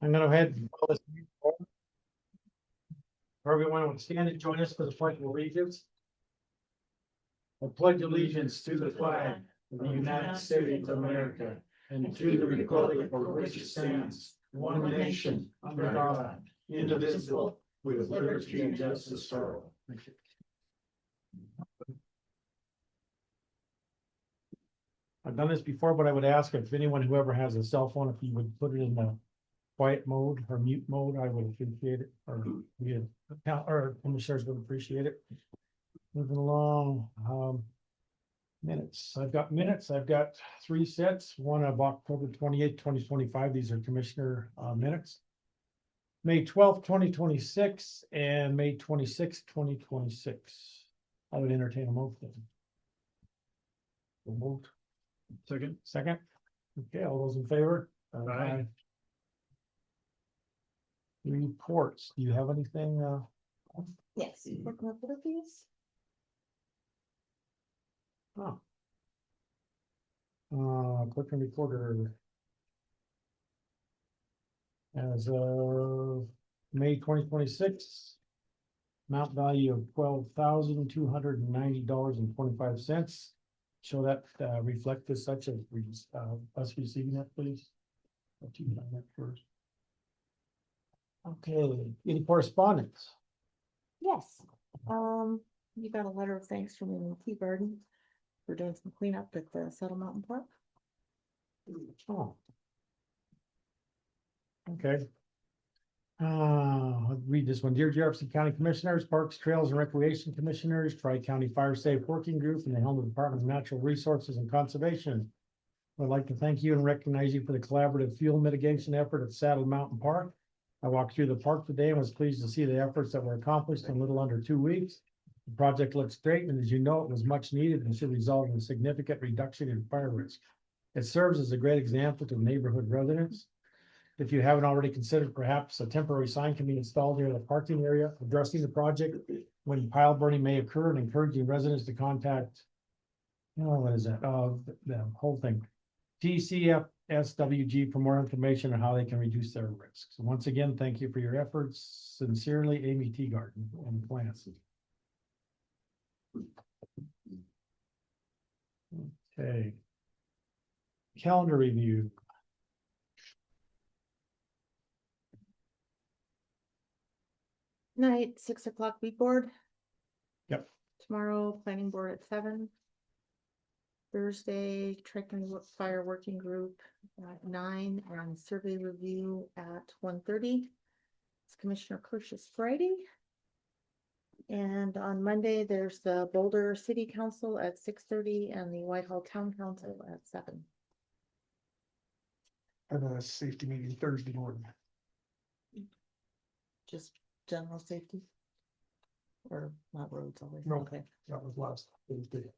I'm gonna go ahead and call this meeting to order. Everyone would stand and join us for the pledge of allegiance. I pledge allegiance to the flag of the United States of America and to the republic for which it stands, one nation, under God, indivisible, with liberty and justice for all. I've done this before, but I would ask if anyone who ever has a cell phone, if you would put it in the quiet mode or mute mode, I would appreciate it, or we or commissioners would appreciate it. Moving along, minutes. I've got minutes. I've got 3 sets, one of October 28th, 2025. These are commissioner minutes. May 12th, 2026 and May 26th, 2026. I would entertain a motion. Moved. Second. Okay, all those in favor? Aye. Reports. Do you have anything? Yes, working with the fees. Clerk and recorder. As of May 2026, amount value of $12,290.25. Show that reflect as such as us receiving that, please. Let you sign that first. Okay, any correspondence? Yes, you got a letter of thanks from the Garden for doing some cleanup at the Settle Mountain Park. Oh. Okay. I'll read this one. Dear Jefferson County Commissioners, Parks, Trails and Recreation Commissioners, Tri-County Fire Safe Working Group, and the Helena Department of Natural Resources and Conservation. I'd like to thank you and recognize you for the collaborative fuel mitigation effort at Saddle Mountain Park. I walked through the park today and was pleased to see the efforts that were accomplished in a little under 2 weeks. The project looks great, and as you know, it was much needed and should result in a significant reduction in fire risk. It serves as a great example to neighborhood residents. If you haven't already considered, perhaps a temporary sign can be installed near the parking area addressing the project when pile burning may occur and encouraging residents to contact, what is that? The whole thing. TCFSWG for more information on how they can reduce their risks. So once again, thank you for your efforts. Sincerely, Amy Teagarden and Plants. Okay. Calendar review. Night, 6 o'clock weed board. Yep. Tomorrow, planning board at 7. Thursday, Tri-County Fire Working Group at 9 and survey review at 1:30. It's Commissioner Kirsch's Friday. And on Monday, there's the Boulder City Council at 6:30 and the Whitehall Town Council at 7. And a safety meeting Thursday morning. Just general safety? Or not roads always? No. Okay. That was last Thursday.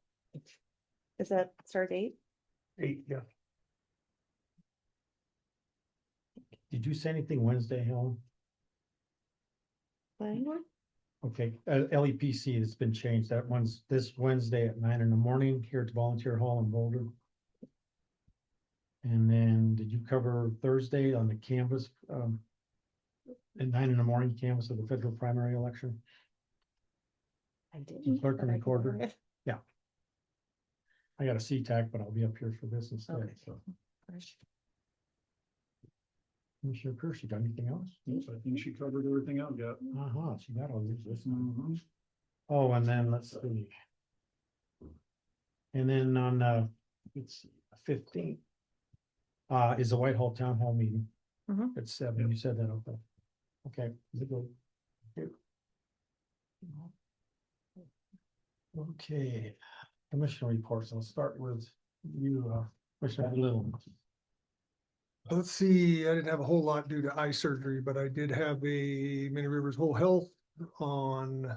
Is that start 8? 8, yeah. Did you say anything Wednesday, Helen? Planning board? Okay, LEPC has been changed. That one's this Wednesday at 9 in the morning here at the Volunteer Hall in Boulder. And then did you cover Thursday on the canvas, at 9 in the morning canvas of the federal primary election? I did. Clerk and recorder. Yeah. I got a CTAC, but I'll be up here for this instead. Okay. So. Commissioner Kirsch, you got anything else? Yes, I think she covered everything else. Yeah. She got all this. Mm-hmm. Oh, and then let's see. And then on let's see, 15th is the Whitehall Town Hall meeting. At 7. You said that, okay. Okay. Okay. Commissioner reports. I'll start with you, Commissioner Little. Let's see, I didn't have a whole lot due to eye surgery, but I did have a Many Rivers Whole Health on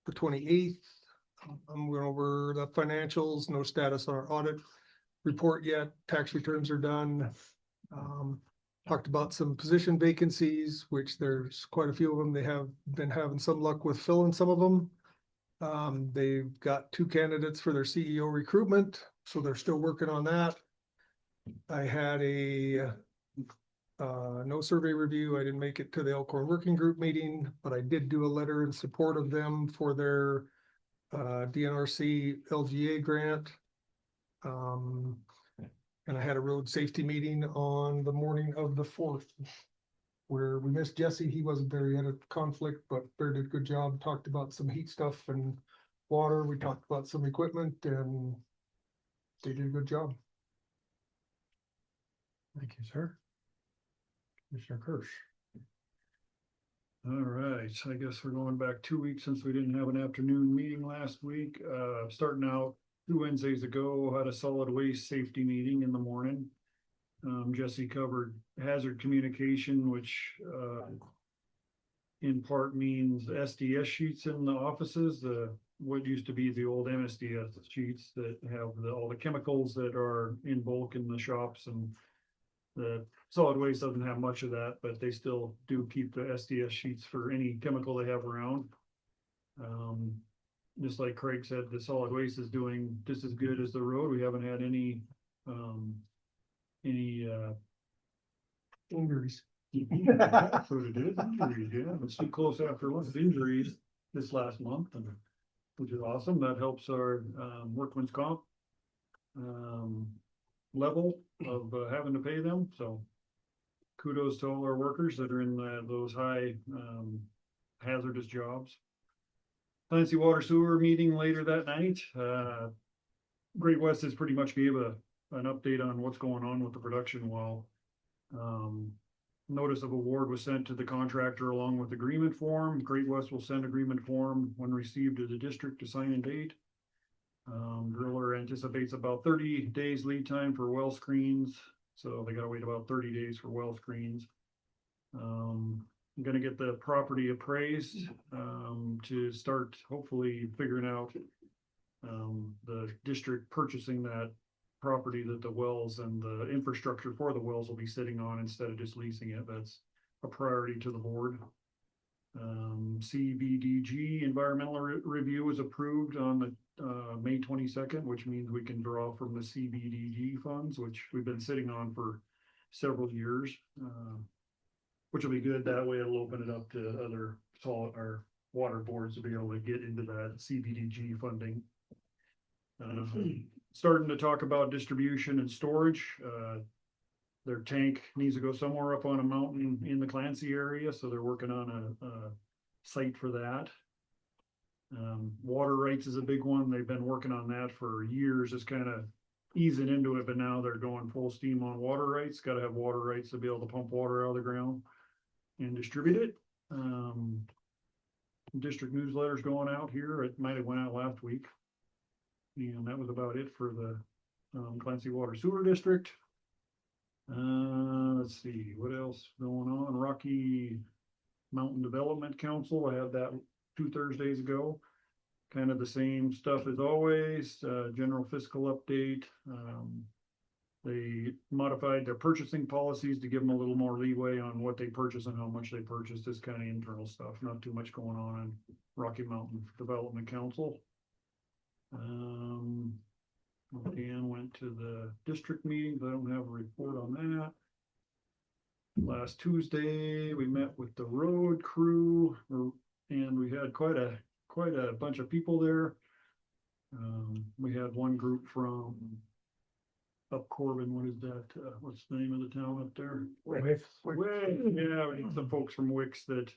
the 28th. I'm going over the financials, no status on our audit report yet. Tax returns are done. Talked about some position vacancies, which there's quite a few of them. They have been having some luck with filling some of them. They've got 2 candidates for their CEO recruitment, so they're still working on that. I had a No survey review. I didn't make it to the Elkhorn Working Group meeting, but I did do a letter in support of them for their DNRC LGA grant. And I had a road safety meeting on the morning of the 4th, where we missed Jesse. He wasn't there. He had a conflict, but Bear did a good job. Talked about some heat stuff and water. We talked about some equipment, and they did a good job. Thank you, sir. Commissioner Kirsch. All right, I guess we're going back 2 weeks since we didn't have an afternoon meeting last week. Starting out 2 Wednesdays ago, had a solid waste safety meeting in the morning. Jesse covered hazard communication, which in part means SDS sheets in the offices, what used to be the old MSDS sheets that have all the chemicals that are in bulk in the shops, and the solid waste doesn't have much of that, but they still do keep the SDS sheets for any chemical they have around. Just like Craig said, the solid waste is doing just as good as the road. We haven't had any Injuries. that's what it is, injuries, yeah, it's too close after lunch, injuries this last month, and which is awesome. That helps our workman's comp level of having to pay them, so kudos to all our workers that are in those high hazardous jobs. Clancy Water Sewer meeting later that night. Great West has pretty much gave an update on what's going on with the production well. Notice of award was sent to the contractor along with agreement form. Great West will send agreement form when received to the district to sign and date. Driller anticipates about 30 days lead time for well screens, so they gotta wait about 30 days for well screens. I'm gonna get the property appraised to start hopefully figuring out the district purchasing that property that the wells and the infrastructure for the wells will be sitting on instead of just leasing it. That's a priority to the board. CBDG environmental review was approved on the May 22nd, which means we can draw from the CBDG funds, which we've been sitting on for several years, which will be good. That way it'll open it up to other solid or water boards to be able to get into that CBDG funding. Starting to talk about distribution and storage. Their tank needs to go somewhere up on a mountain in the Clancy area, so they're working on a site for that. Water rights is a big one. They've been working on that for years, just kind of easing into it, but now they're going full steam on water rights. Got to have water rights to be able to pump water out of the ground and distribute it. District newsletters going out here. It might have went out last week. And that was about it for the Clancy Water Sewer District. Let's see, what else going on? Rocky Mountain Development Council, I had that 2 Thursdays ago. Kind of the same stuff as always, general fiscal update. They modified their purchasing policies to give them a little more leeway on what they purchase and how much they purchase. This kind of internal stuff, not too much going on in Rocky Mountain Development Council. Dan went to the district meeting, but I don't have a report on that. Last Tuesday, we met with the road crew, and we had quite a bunch of people there. We had one group from up Corbin. What is that? What's the name of the town up there? Wicks. Yeah, we need some folks from Wicks that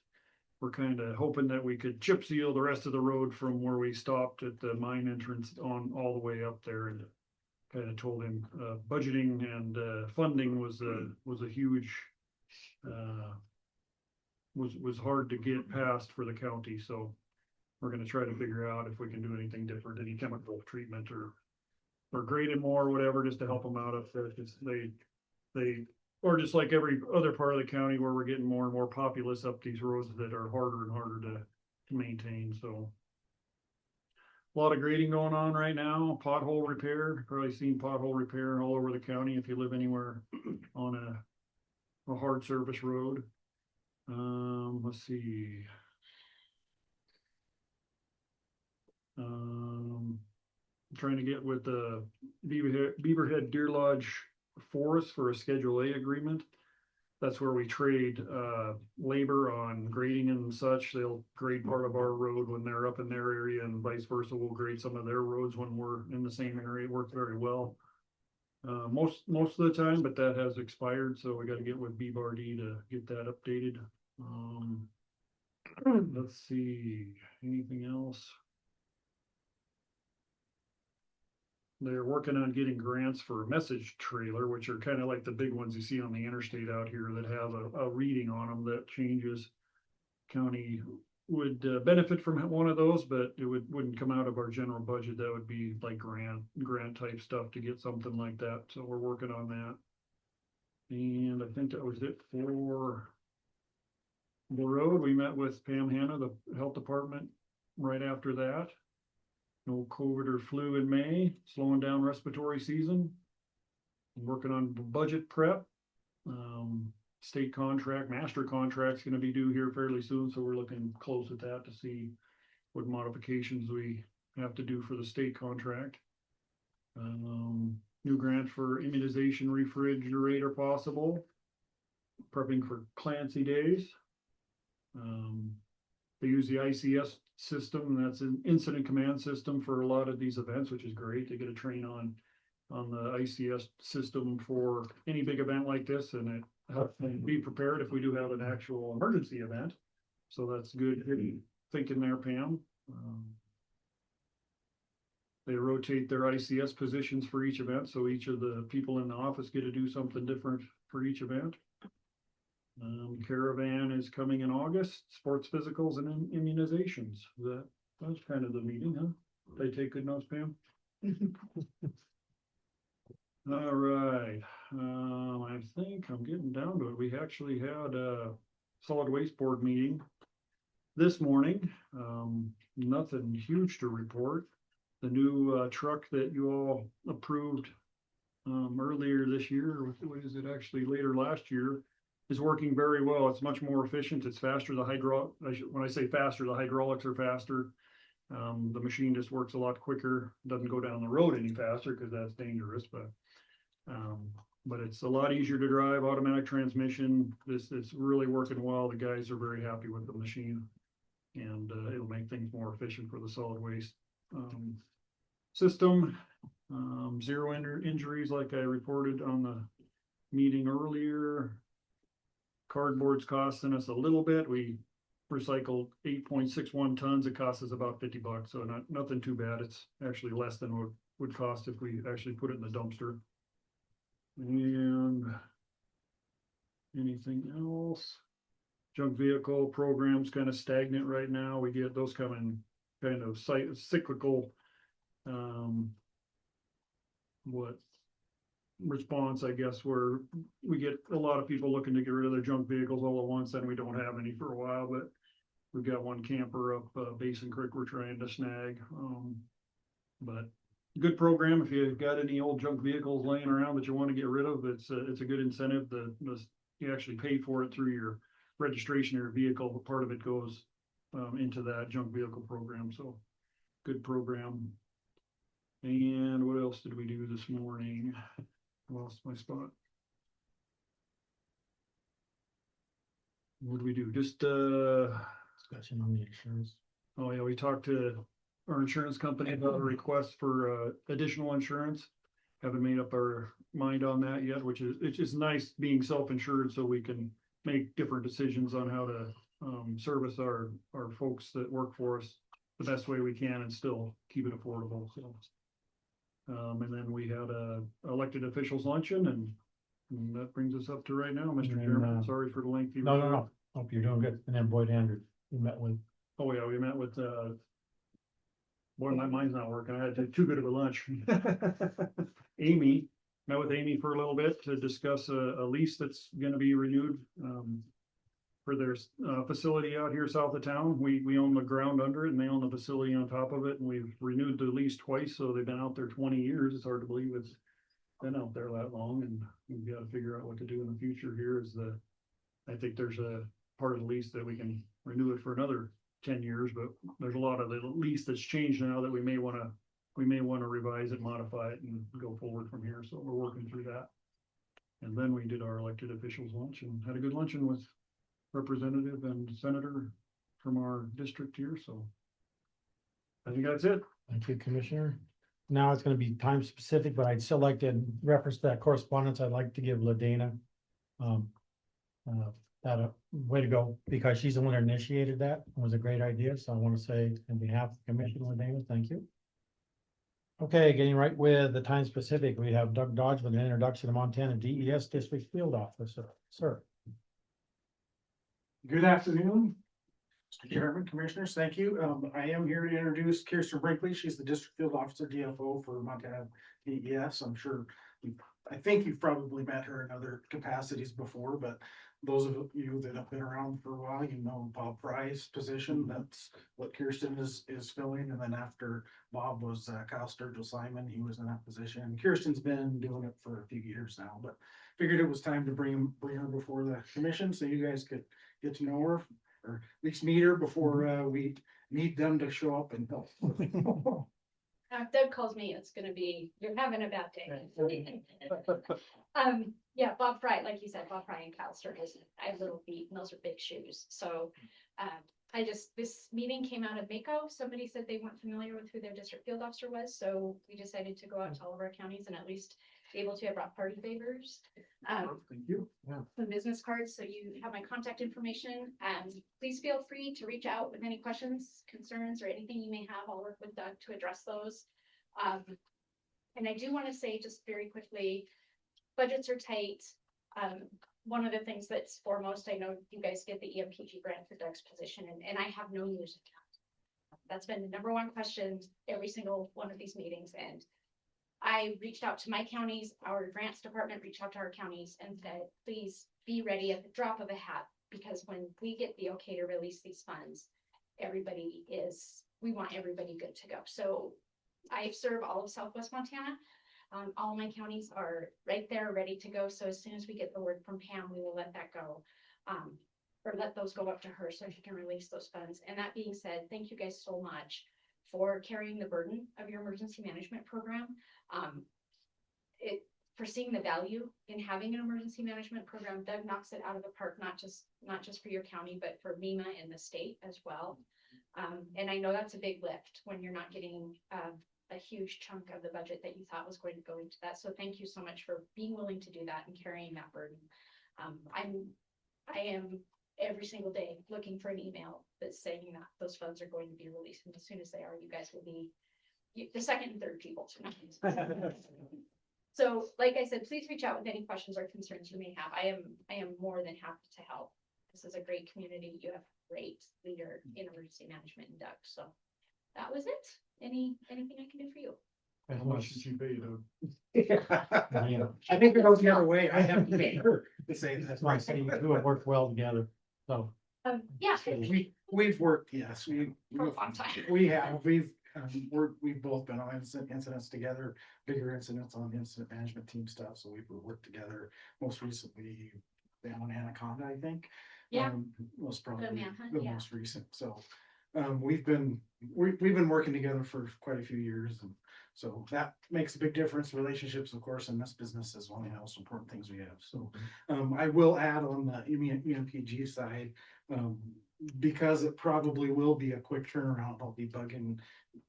we're kind of hoping that we could chip seal the rest of the road from where we stopped at the mine entrance on all the way up there, and kind of told him budgeting and funding was a huge was hard to get past for the county. So we're going to try to figure out if we can do anything different, any chemical treatment or grading more or whatever, just to help them out if they or just like every other part of the county where we're getting more and more populous up these roads that are harder and harder to maintain. So a lot of grading going on right now. Pothole repair, probably seen pothole repair all over the county if you live anywhere on a hard surface road. Let's see. Trying to get with the Beaverhead Deer Lodge Forest for a Schedule A agreement. that's where we trade, labor on grading and such. They'll grade part of our road when they're up in their area and vice versa. We'll grade some of their roads when we're in the same area. It works very well. Most of the time, but that has expired, so we gotta get with BBRD to get that updated. Let's see, anything else? They're working on getting grants for a message trailer, which are kind of like the big ones you see on the interstate out here that have a reading on them that changes. County would benefit from one of those, but it wouldn't come out of our general budget. That would be like grant type stuff to get something like that. So we're working on that. And I think that was it for the road. We met with Pam Hanna, the health department, right after that. No COVID or flu in May, slowing down respiratory season. Working on budget prep. State contract, master contract's gonna be due here fairly soon, so we're looking close at that to see what modifications we have to do for the state contract. New grant for immunization refrigerator possible. Prepping for Clancy Days. They use the ICS system, and that's an incident command system for a lot of these events, which is great. They get a train on the ICS system for any big event like this, and it helps them be prepared if we do have an actual emergency event. So that's good thinking there, Pam. They rotate their ICS positions for each event, so each of the people in the office get to do something different for each event. Caravan is coming in August, sports physicals and immunizations. That's kind of the meeting, huh? Did I take good notes, Pam? All right, I think I'm getting down to it. We actually had a solid waste board meeting this morning. Nothing huge to report. The new truck that you all approved earlier this year, what is it actually later last year, is working very well. It's much more efficient. It's faster. When I say faster, the hydraulics are faster. The machine just works a lot quicker. Doesn't go down the road any faster because that's dangerous, but it's a lot easier to drive. Automatic transmission. This is really working well. The guys are very happy with the machine, and it'll make things more efficient for the solid waste system. Zero injuries, like I reported on the meeting earlier. Cardboard's costing us a little bit. We recycled 8.61 tons. It costs us about $50, so nothing too bad. It's actually less than what would cost if we actually put it in the dumpster. And anything else? Junk vehicle program's kind of stagnant right now. We get those coming kind of cyclical response, I guess, where we get a lot of people looking to get rid of their junk vehicles all at once, and we don't have any for a while, but we've got one camper up Basin Creek we're trying to snag. But good program. If you've got any old junk vehicles laying around that you want to get rid of, it's a good incentive. You actually pay for it through your registration of your vehicle, but part of it goes into that junk vehicle program. So good program. And what else did we do this morning? Lost my spot. What did we do? Just Discussion on the insurance. oh yeah, we talked to our insurance company about a request for additional insurance. Haven't made up our mind on that yet, which is, it's just nice being self-insured so we can make different decisions on how to service our folks that work for us the best way we can and still keep it affordable. So and then we had a elected officials luncheon, and that brings us up to right now, Mr. And then, Chairman. Sorry for the lengthy. No. Hope you're doing good. And then Boyd Andrew, we met with. Oh yeah, we met with boy, my mind's not working. I had too good of a lunch. Amy, met with Amy for a little bit to discuss a lease that's gonna be renewed for their facility out here south of town. We own the ground under it and they own the facility on top of it, and we've renewed the lease twice, so they've been out there 20 years. It's hard to believe it's been out there that long, and we've got to figure out what to do in the future here. I think there's a part of the lease that we can renew it for another 10 years, but there's a lot of the lease that's changed now that we may want to revise it, modify it, and go forward from here. So we're working through that. And then we did our elected officials lunch and had a good luncheon with representative and senator from our district here, so. I think that's it. Thank you, Commissioner. Now it's gonna be time specific, but I'd still like to reference that correspondence. I'd like to give LaDana that a way to go, because she's the one that initiated that. It was a great idea, so I want to say on behalf of the commission, LaDana, thank you. Okay, getting right with the time specific, we have Doug Dodge with an introduction to Montana DES District Field Officer, sir. Good afternoon, Mr. Chairman, Commissioners, thank you. I am here to introduce Kirsten Brinkley. She's the District Field Officer DFO for Montana DES. I think you've probably met her in other capacities before, but those of you that have been around for a while, you know Bob Fry's position. That's what Kirsten is filling. And then after Bob was Kyle Sturgill-Simon, he was in that position. Kirsten's been doing it for a few years now, but figured it was time to bring her before the commission so you guys could get to know her, or at least meet her before we need them to show up and help. Doug calls me, it's gonna be, you're having a bad day. Yeah, Bob Fry, like you said, Bob Fry and Kyle Sturgis, I have little feet and those are big shoes, so. This meeting came out of Mako, somebody said they weren't familiar with who their district field officer was, so we decided to go out to all of our counties and at least be able to. I brought party favors. Thank you. Some business cards, so you have my contact information, please feel free to reach out with any questions, concerns, or anything you may have. I'll work with Doug to address those. And I do want to say just very quickly, budgets are tight. One of the things that's foremost, I know you guys get the EMPG grant for Doug's position, and I have no news of that. That's been the number one question every single one of these meetings, and I reached out to my counties, our grants department reached out to our counties and said, please be ready at the drop of a hat, because when we get the okay to release these funds, we want everybody good to go. So I serve all of Southwest Montana. All my counties are right there, ready to go. So as soon as we get the word from Pam, we will let that go. Or let those go up to her so she can release those funds. And that being said, thank you guys so much for carrying the burden of your emergency management program. For seeing the value in having an emergency management program. Doug knocks it out of the park, not just for your county, but for MEMA and the state as well. And I know that's a big lift when you're not getting a huge chunk of the budget that you thought was going to go into that. So thank you so much for being willing to do that and carrying that burden. I am every single day looking for an email that's saying that those funds are going to be released. And as soon as they are, you guys will be the second and third people to know. So like I said, please reach out with any questions or concerns you may have. I am more than happy to help. This is a great community. You have a great leader in emergency management in Doug. So that was it. Anything I can do for you? How much did you pay to? Yeah. I think it goes the other way. I have to pay her to say that. That's why I say you two have worked well together, so. Yeah, We've worked, yes, for a long time. We've both been on incidents together, bigger incidents on the incident management team stuff, so we've worked together. Most recently, on Anaconda, I think. Yeah. Was probably manhunt, the yeah. most recent, so. We've been working together for quite a few years, and so that makes a big difference. Relationships, of course, in this business is one of the most important things we have. So I will add on the EMPG side, because it probably will be a quick turnaround. I'll be bugging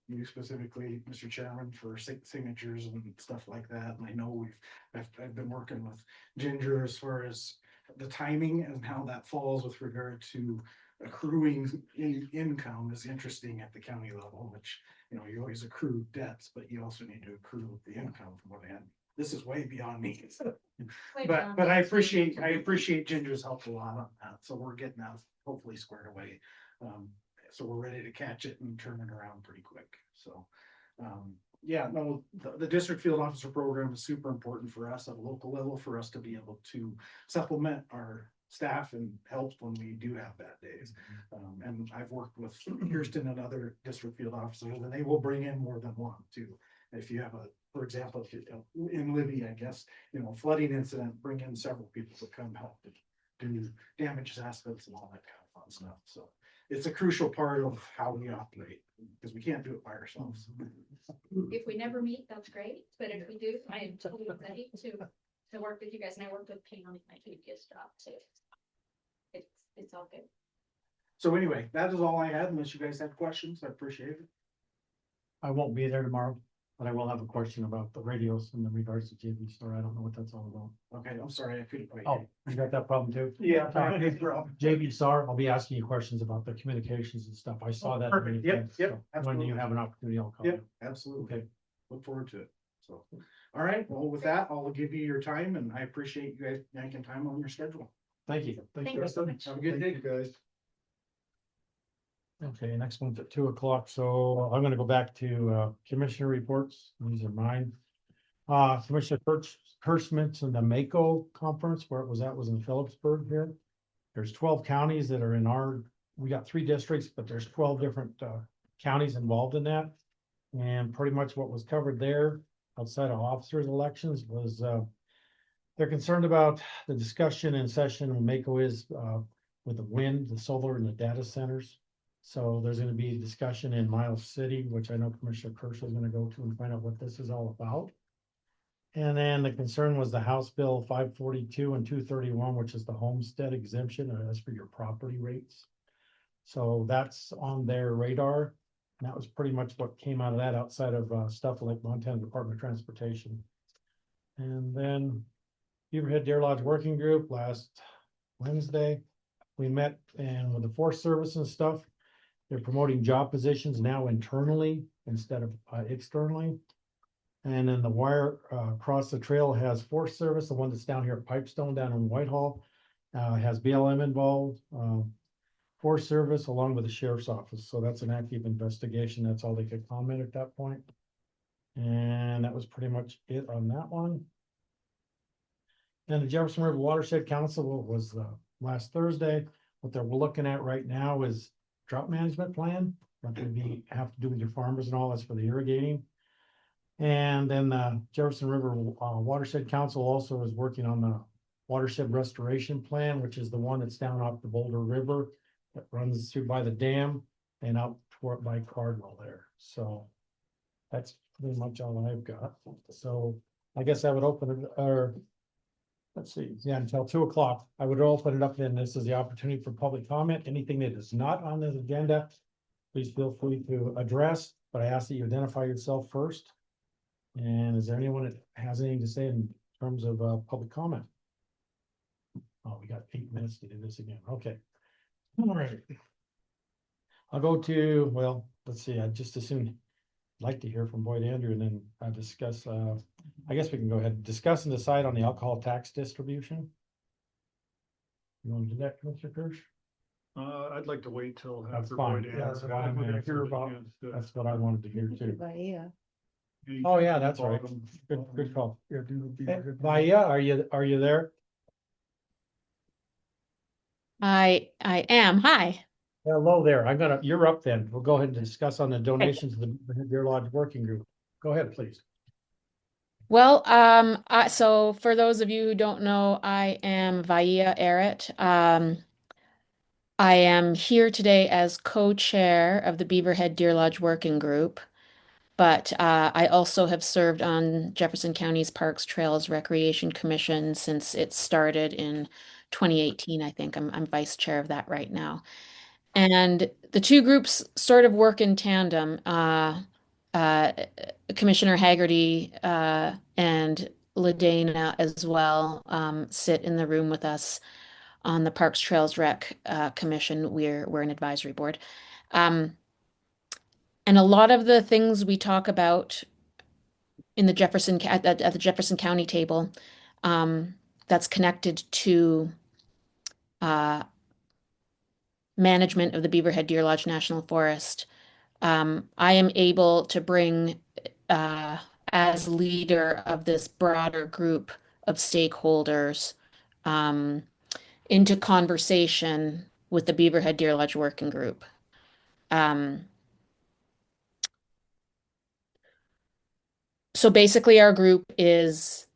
you specifically, Mr. Chairman, for signatures and stuff like that. And I know I've been working with Ginger as far as the timing and how that falls with regard to accruing income is interesting at the county level, which, you know, you always accrue debts, but you also need to accrue the income from what I had. This is way beyond me. But I appreciate Ginger's help a lot on that. So we're getting that hopefully squared away. So we're ready to catch it and turn it around pretty quick. So yeah, no, the district field officer program is super important for us at a local level, for us to be able to supplement our staff and help when we do have bad days. And I've worked with Kirsten and other district field officers, and they will bring in more than one too. If you have for example, in Libby, I guess, flooding incident, bring in several people to come help to do damage assessments and all that kind of fun stuff. So it's a crucial part of how we operate, because we can't do it by ourselves. If we never meet, that's great. But if we do, I am totally ready to to work with you guys, and I worked with Pam in my previous job too. It's all good. So anyway, that is all I had, unless you guys have questions, I appreciate it. I won't be there tomorrow, but I will have a question about the radios in regards to JV Star. I don't know what that's all about. Okay, I'm sorry, I couldn't quite. Oh, you got that problem too? Yeah. no problem. JV Star, I'll be asking you questions about the communications and stuff. I saw that. Perfect. Yep, many yep, times, so When absolutely. you have an opportunity, I'll call Yep, you. absolutely. Okay, Look forward to it. So, all right, well, with that, I'll give you your time and I appreciate you guys making time on your schedule. thank you. Thank you so much. Have a good day, guys. Okay, next one's at 2 o'clock, so I'm gonna go back to commissioner reports. These are mine. Commissioner Kirschman's and the Mako conference, where it was at was in Phillipsburg here. There's 12 counties that are in we got 3 districts, but there's 12 different counties involved in that. And pretty much what was covered there, outside of officers' elections, was they're concerned about the discussion in session when Mako is with the wind, the solar, and the data centers. So there's gonna be discussion in Miles City, which I know Commissioner Kirsch is gonna go to and find out what this is all about. And then the concern was the House Bill 542 and 231, which is the homestead exemption, that's for your property rates. So that's on their radar. And that was pretty much what came out of that, outside of stuff like Montana Department of Transportation. And then Beaverhead Deer Lodge Working Group last Wednesday, we met, and with the Forest Service and stuff, they're promoting job positions now internally instead of externally. And then the wire across the trail has Forest Service, the one that's down here at Pipestone down in Whitehall, has BLM involved, Forest Service along with the Sheriff's Office. So that's an active investigation. That's all they could comment at that point. And that was pretty much it on that one. And the Jefferson River Watershed Council was last Thursday. What they're looking at right now is drought management plan. What would be have to do with your farmers and all that's for the irrigating. And then the Jefferson River Watershed Council also is working on the watershed restoration plan, which is the one that's down off the Boulder River that runs through by the dam and out toward by Cardinal there. So that's pretty much all I've got. So I guess I would open it, or let's see, yeah, until 2 o'clock. I would open it up, then this is the opportunity for public comment. Anything that is not on this agenda, please feel free to address, but I ask that you identify yourself first. And is there anyone that has anything to say in terms of public comment? Oh, we got 8 minutes to do this again. Okay. All right. I'll go to, well, let's see, I just as soon like to hear from Boyd Andrew and then discuss, I guess we can go ahead and discuss and decide on the alcohol tax distribution. You want to do that, Commissioner Kirsch? I'd like to wait till That's after fine. Boyd Yeah, that's answers. what I'm We're gonna gonna hear get a about. chance to- That's what I wanted to hear too. Bahia. Oh, yeah, that's right. Bottom. Good call. Yeah, do the Hey, Beaverhead. Maya, are you there? I am. Hi. Hello there. You're up then. We'll go ahead and discuss on the donations to the Deer Lodge Working Group. Go ahead, please. Well, so for those of you who don't know, I am Vaia Errett. I am here today as co-chair of the Beaverhead Deer Lodge Working Group, but I also have served on Jefferson County's Parks, Trails, Recreation Commission since it started in 2018. I think I'm vice chair of that right now. And the two groups sort of work in tandem. Uh, Commissioner Haggerty and LaDana as well sit in the room with us on the Parks Trails Rec Commission. We're an advisory board. And a lot of the things we talk about in the at the Jefferson County table that's connected to management of the Beaverhead Deer Lodge National Forest. I am able to bring, as leader of this broader group of stakeholders, into conversation with the Beaverhead Deer Lodge Working Group. So basically, our group is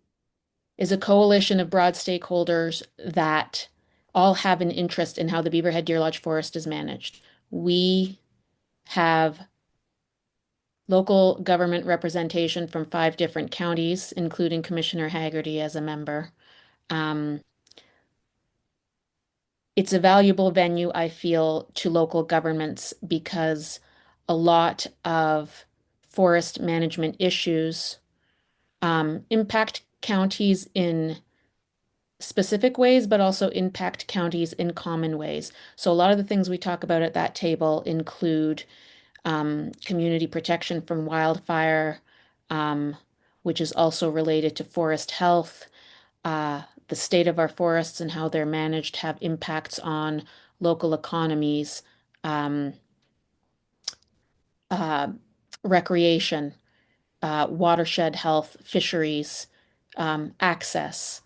a coalition of broad stakeholders that all have an interest in how the Beaverhead Deer Lodge Forest is managed. We have local government representation from 5 different counties, including Commissioner Haggerty as a member. It's a valuable venue, I feel, to local governments because a lot of forest management issues impact counties in specific ways, but also impact counties in common ways. So a lot of the things we talk about at that table include community protection from wildfire, which is also related to forest health. The state of our forests and how they're managed have impacts on local economies, um, uh, recreation, watershed health, fisheries, access.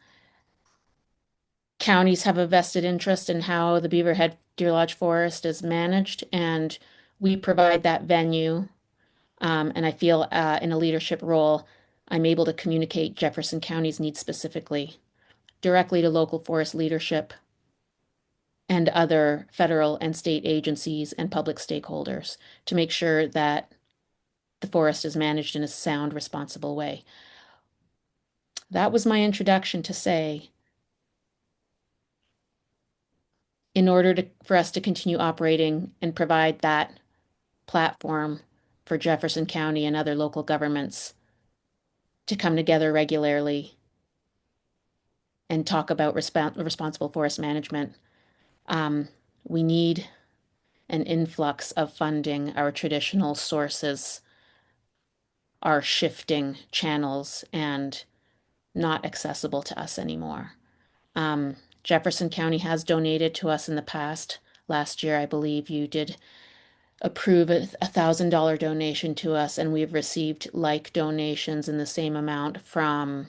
Counties have a vested interest in how the Beaverhead Deer Lodge Forest is managed, and we provide that venue. And I feel in a leadership role, I'm able to communicate Jefferson County's needs specifically directly to local forest leadership and other federal and state agencies and public stakeholders to make sure that the forest is managed in a sound, responsible way. That was my introduction to say, in order for us to continue operating and provide that platform for Jefferson County and other local governments to come together regularly and talk about responsible forest management, we need an influx of funding. Our traditional sources are shifting channels and not accessible to us anymore. Jefferson County has donated to us in the past. Last year, I believe you did approve a $1,000 donation to us, and we've received like donations in the same amount from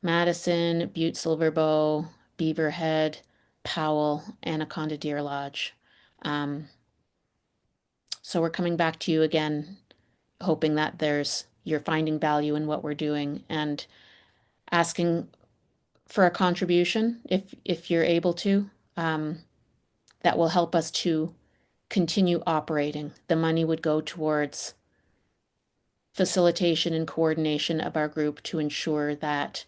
Madison, Butte Silver Bow, Beaverhead, Powell, Anaconda Deer Lodge. So we're coming back to you again, hoping that you're finding value in what we're doing and asking for a contribution if you're able to. That will help us to continue operating. The money would go towards facilitation and coordination of our group to ensure that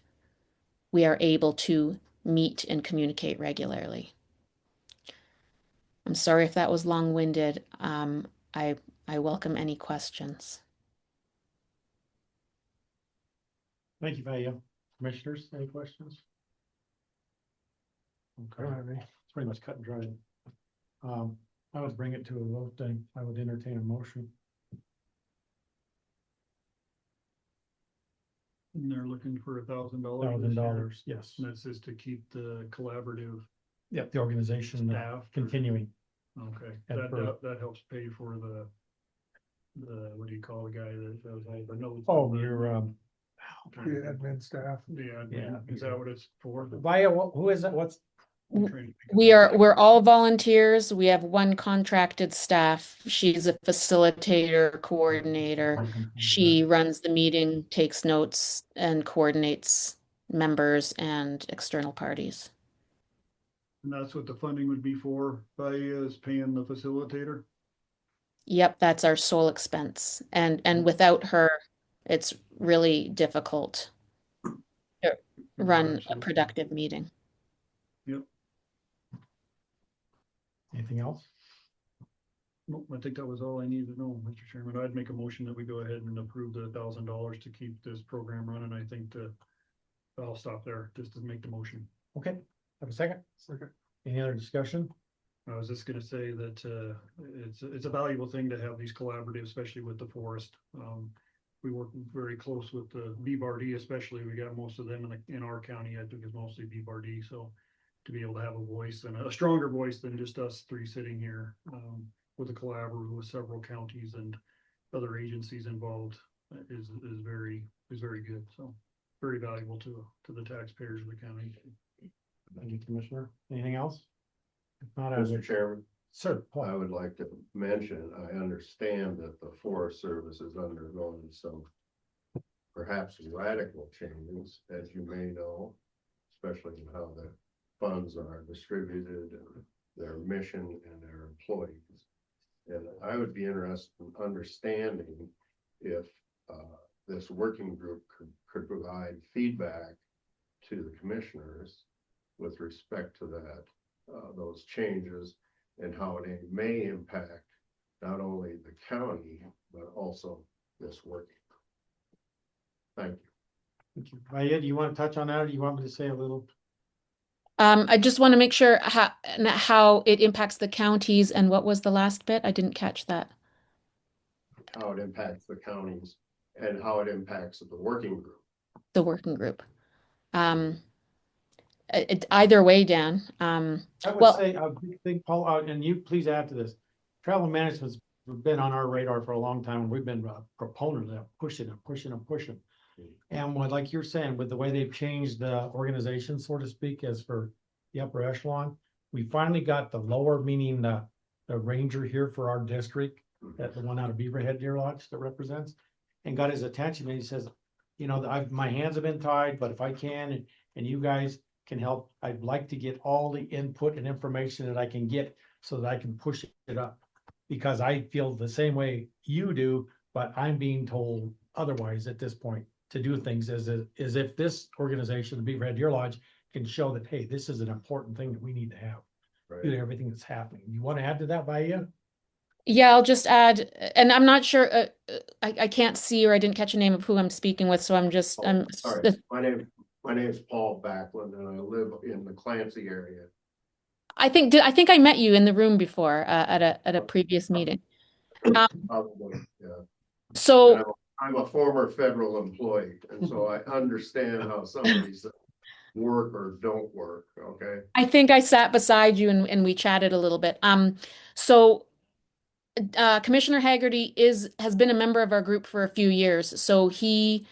we are able to meet and communicate regularly. I'm sorry if that was long-winded. I welcome any questions. Thank you, Vaya. Commissioners, any questions? Okay, it's pretty much cut and dried. I would bring it to a vote, then I would entertain a motion. And they're looking for $1,000. $1,000, yes. And that's just to keep the collaborative Yep, the organization staff. continuing. Okay, And that helps pay for the, what do you call the guy that does all the notes? Oh, your, The admin staff. Yeah, Yeah. is that what it's for? Vaya, who is it? What's, I'm trying to think of- We're all volunteers. We have one contracted staff. She's a facilitator, coordinator. She runs the meeting, takes notes, and coordinates members and external parties. And that's what the funding would be for, by is paying the facilitator? Yep, that's our sole expense. And without her, it's really difficult to run a Absolutely. productive meeting. Yep. anything else? Nope, I think that was all I needed to know, Mr. Chairman. I'd make a motion that we go ahead and approve the $1,000 to keep this program running. I think I'll stop there just to make the motion. Okay, have a second? Second. Any other discussion? I was just gonna say that it's a valuable thing to have these collaboratives, especially with the forest. We work very close with the BBRD, especially. We got most of them in our county. I think it's mostly BBRD. So to be able to have a voice and a stronger voice than just us three sitting here, with a collaborative with several counties and other agencies involved is very good. So very valuable to the taxpayers of the county. Thank you, Commissioner. Anything else? If not, I Mr. would, Chairman, sir, I Paul. would like to mention, I understand that the Forest Service is undergoing some perhaps radical changes, as you may know, especially in how the funds are distributed and their mission and their employees. And I would be interested in understanding if this working group could provide feedback to the commissioners with respect to that, those changes and how it may impact not only the county, but also this working. Thank you. Thank you. Maya, do you want to touch on that, or do you want me to say a little? I just want to make sure how it impacts the counties, and what was the last bit? I didn't catch that. How it impacts the counties and how it impacts the working group. The working group. Either way, Dan. I would Well, say a big thing, Paul, and you please add to this. Travel management's been on our radar for a long time, and we've been a proponent of that, pushing and pushing and pushing. And what, like you're saying, with the way they've changed the organization, so to speak, as for the upper echelon, we finally got the lower, meaning the ranger here for our district, that the one out of Beaverhead Deer Lodge that represents, and got his attention, and he says, you know, my hands have been tied, but if I can, and you guys can help, I'd like to get all the input and information that I can get so that I can push it up. Because I feel the same way you do, but I'm being told otherwise at this point to do things as if this organization, the Beaverhead Deer Lodge, can show that, hey, this is an important thing that we need to have. Right. Due to everything that's happening. You want to add to that, Bahia? yeah, I'll just add, and I'm not sure, I can't see, or I didn't catch a name of who I'm speaking with, so I'm just, Sorry, my name is Paul Backlund, and I live in the Clancy area. I think I met you in the room before, at a previous meeting. Probably, yeah. So And I'm a former federal employee, and so I understand how some of these work or don't work, okay? I think I sat beside you, and we chatted a little bit. So Commissioner Haggerty has been a member of our group for a few years, so he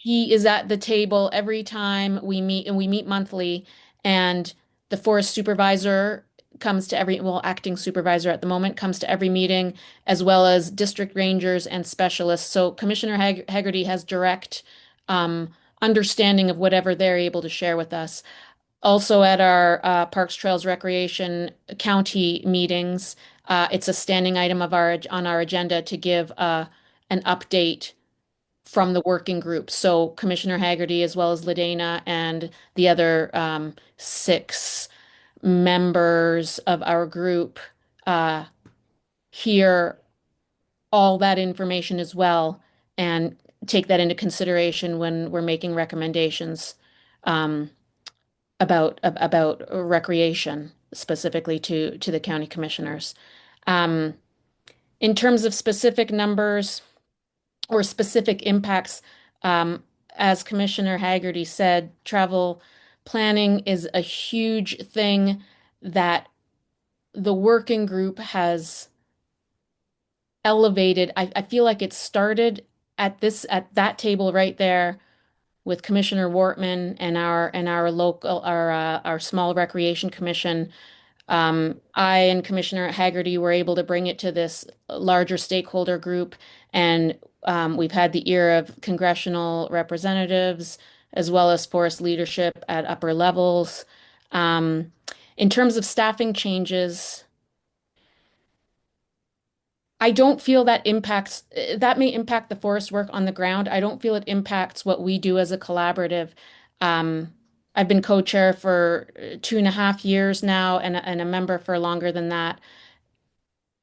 is at the table every time we meet, and we meet monthly. And the forest supervisor comes to acting supervisor at the moment comes to every meeting, as well as district rangers and specialists. So Commissioner Haggerty has direct um, understanding of whatever they're able to share with us. Also at our Parks, Trails, Recreation County meetings, it's a standing item on our agenda to give an update from the working group. So Commissioner Haggerty, as well as Ladena and the other 6 members of our group, uh, hear all that information as well, and take that into consideration when we're making recommendations. About recreation specifically to the county commissioners. Um, in terms of specific numbers or specific impacts, as Commissioner Haggerty said, travel planning is a huge thing that the working group has elevated. I feel like it started at that table right there with Commissioner Wortman and our small recreation commission. I and Commissioner Haggerty were able to bring it to this larger stakeholder group, and we've had the ear of congressional representatives as well as forest leadership at upper levels. In terms of staffing changes, I don't feel that may impact the forest work on the ground. I don't feel it impacts what we do as a collaborative. Um, I've been co-chair for 2.5 years now, and a member for longer than that.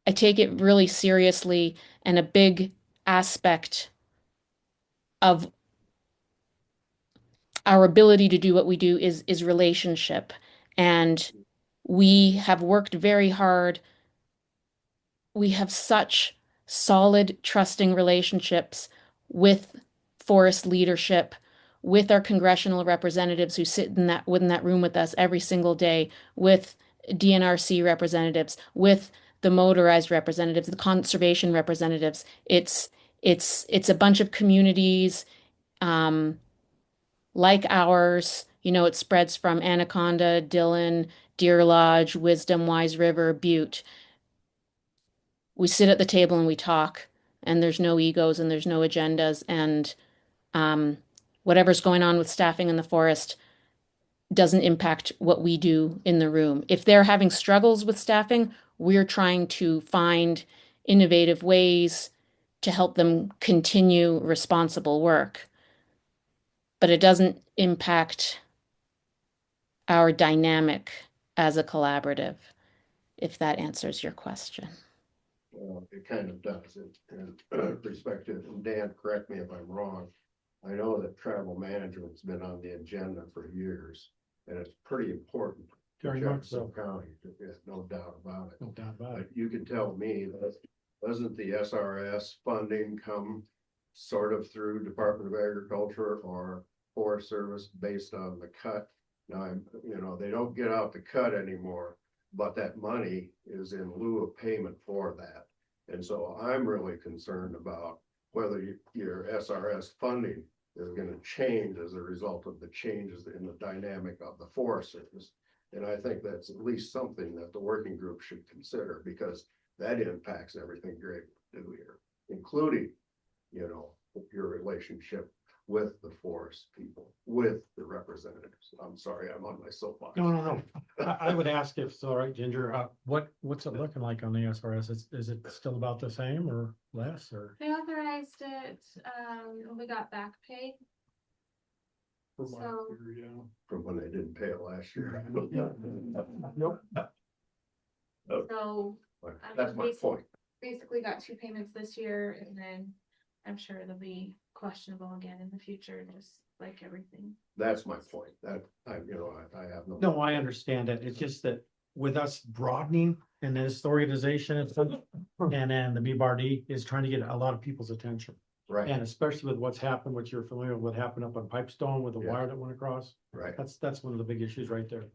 I take it really seriously, and a big aspect of our ability to do what we do is relationship. And we have worked very hard. We have such solid, trusting relationships with forest leadership, with our congressional representatives who sit in that room with us every single day, with DNRC representatives, with the motorized representatives, the conservation representatives. It's a bunch of communities like ours. You know, it spreads from Anaconda, Dillon, Deer Lodge, Wisdom, Wise River, Butte. We sit at the table and we talk, and there's no egos and there's no agendas, and um, whatever's going on with staffing in the forest doesn't impact what we do in the room. If they're having struggles with staffing, we're trying to find innovative ways to help them continue responsible work. But it doesn't impact our dynamic as a collaborative, if that answers your question. Well, it kind of does, in perspective, and Dan, correct me if I'm wrong. I know that travel management's been on the agenda for years, and it's pretty important to Very much Jefferson so. County, there's no doubt about it. No doubt about But it. you can tell me that, doesn't the SRS funding come sort of through Department of Agriculture or Forest Service based on the cut? Now, they don't get out the cut anymore, but that money is in lieu of payment for that. And so I'm really concerned about whether your SRS funding is gonna change as a result of the changes in the dynamic of the Forest Service. And I think that's at least something that the working group should consider, because that impacts everything Greg do here, including, your relationship with the forest people, with the representatives. I'm sorry, I'm on my soapbox. No. I would ask if it's all right, Ginger, what's it looking like on the SRS? Is it still about the same or less or? They authorized it, we got back pay, For my So- year, yeah. From when they didn't pay it last year. Nope. so That's my point. basically got 2 payments this year, and then I'm sure they'll be questionable again in the future, just like everything. That's my point. That, I have no. No, I understand it. It's just that with us broadening and this organization and stuff, and then the BBRD is trying to get a lot of people's attention. Right, And especially with what's happened, what you're familiar with, what happened up on Pipestone with the Yeah. wire that went across. right. That's one of the big issues right there.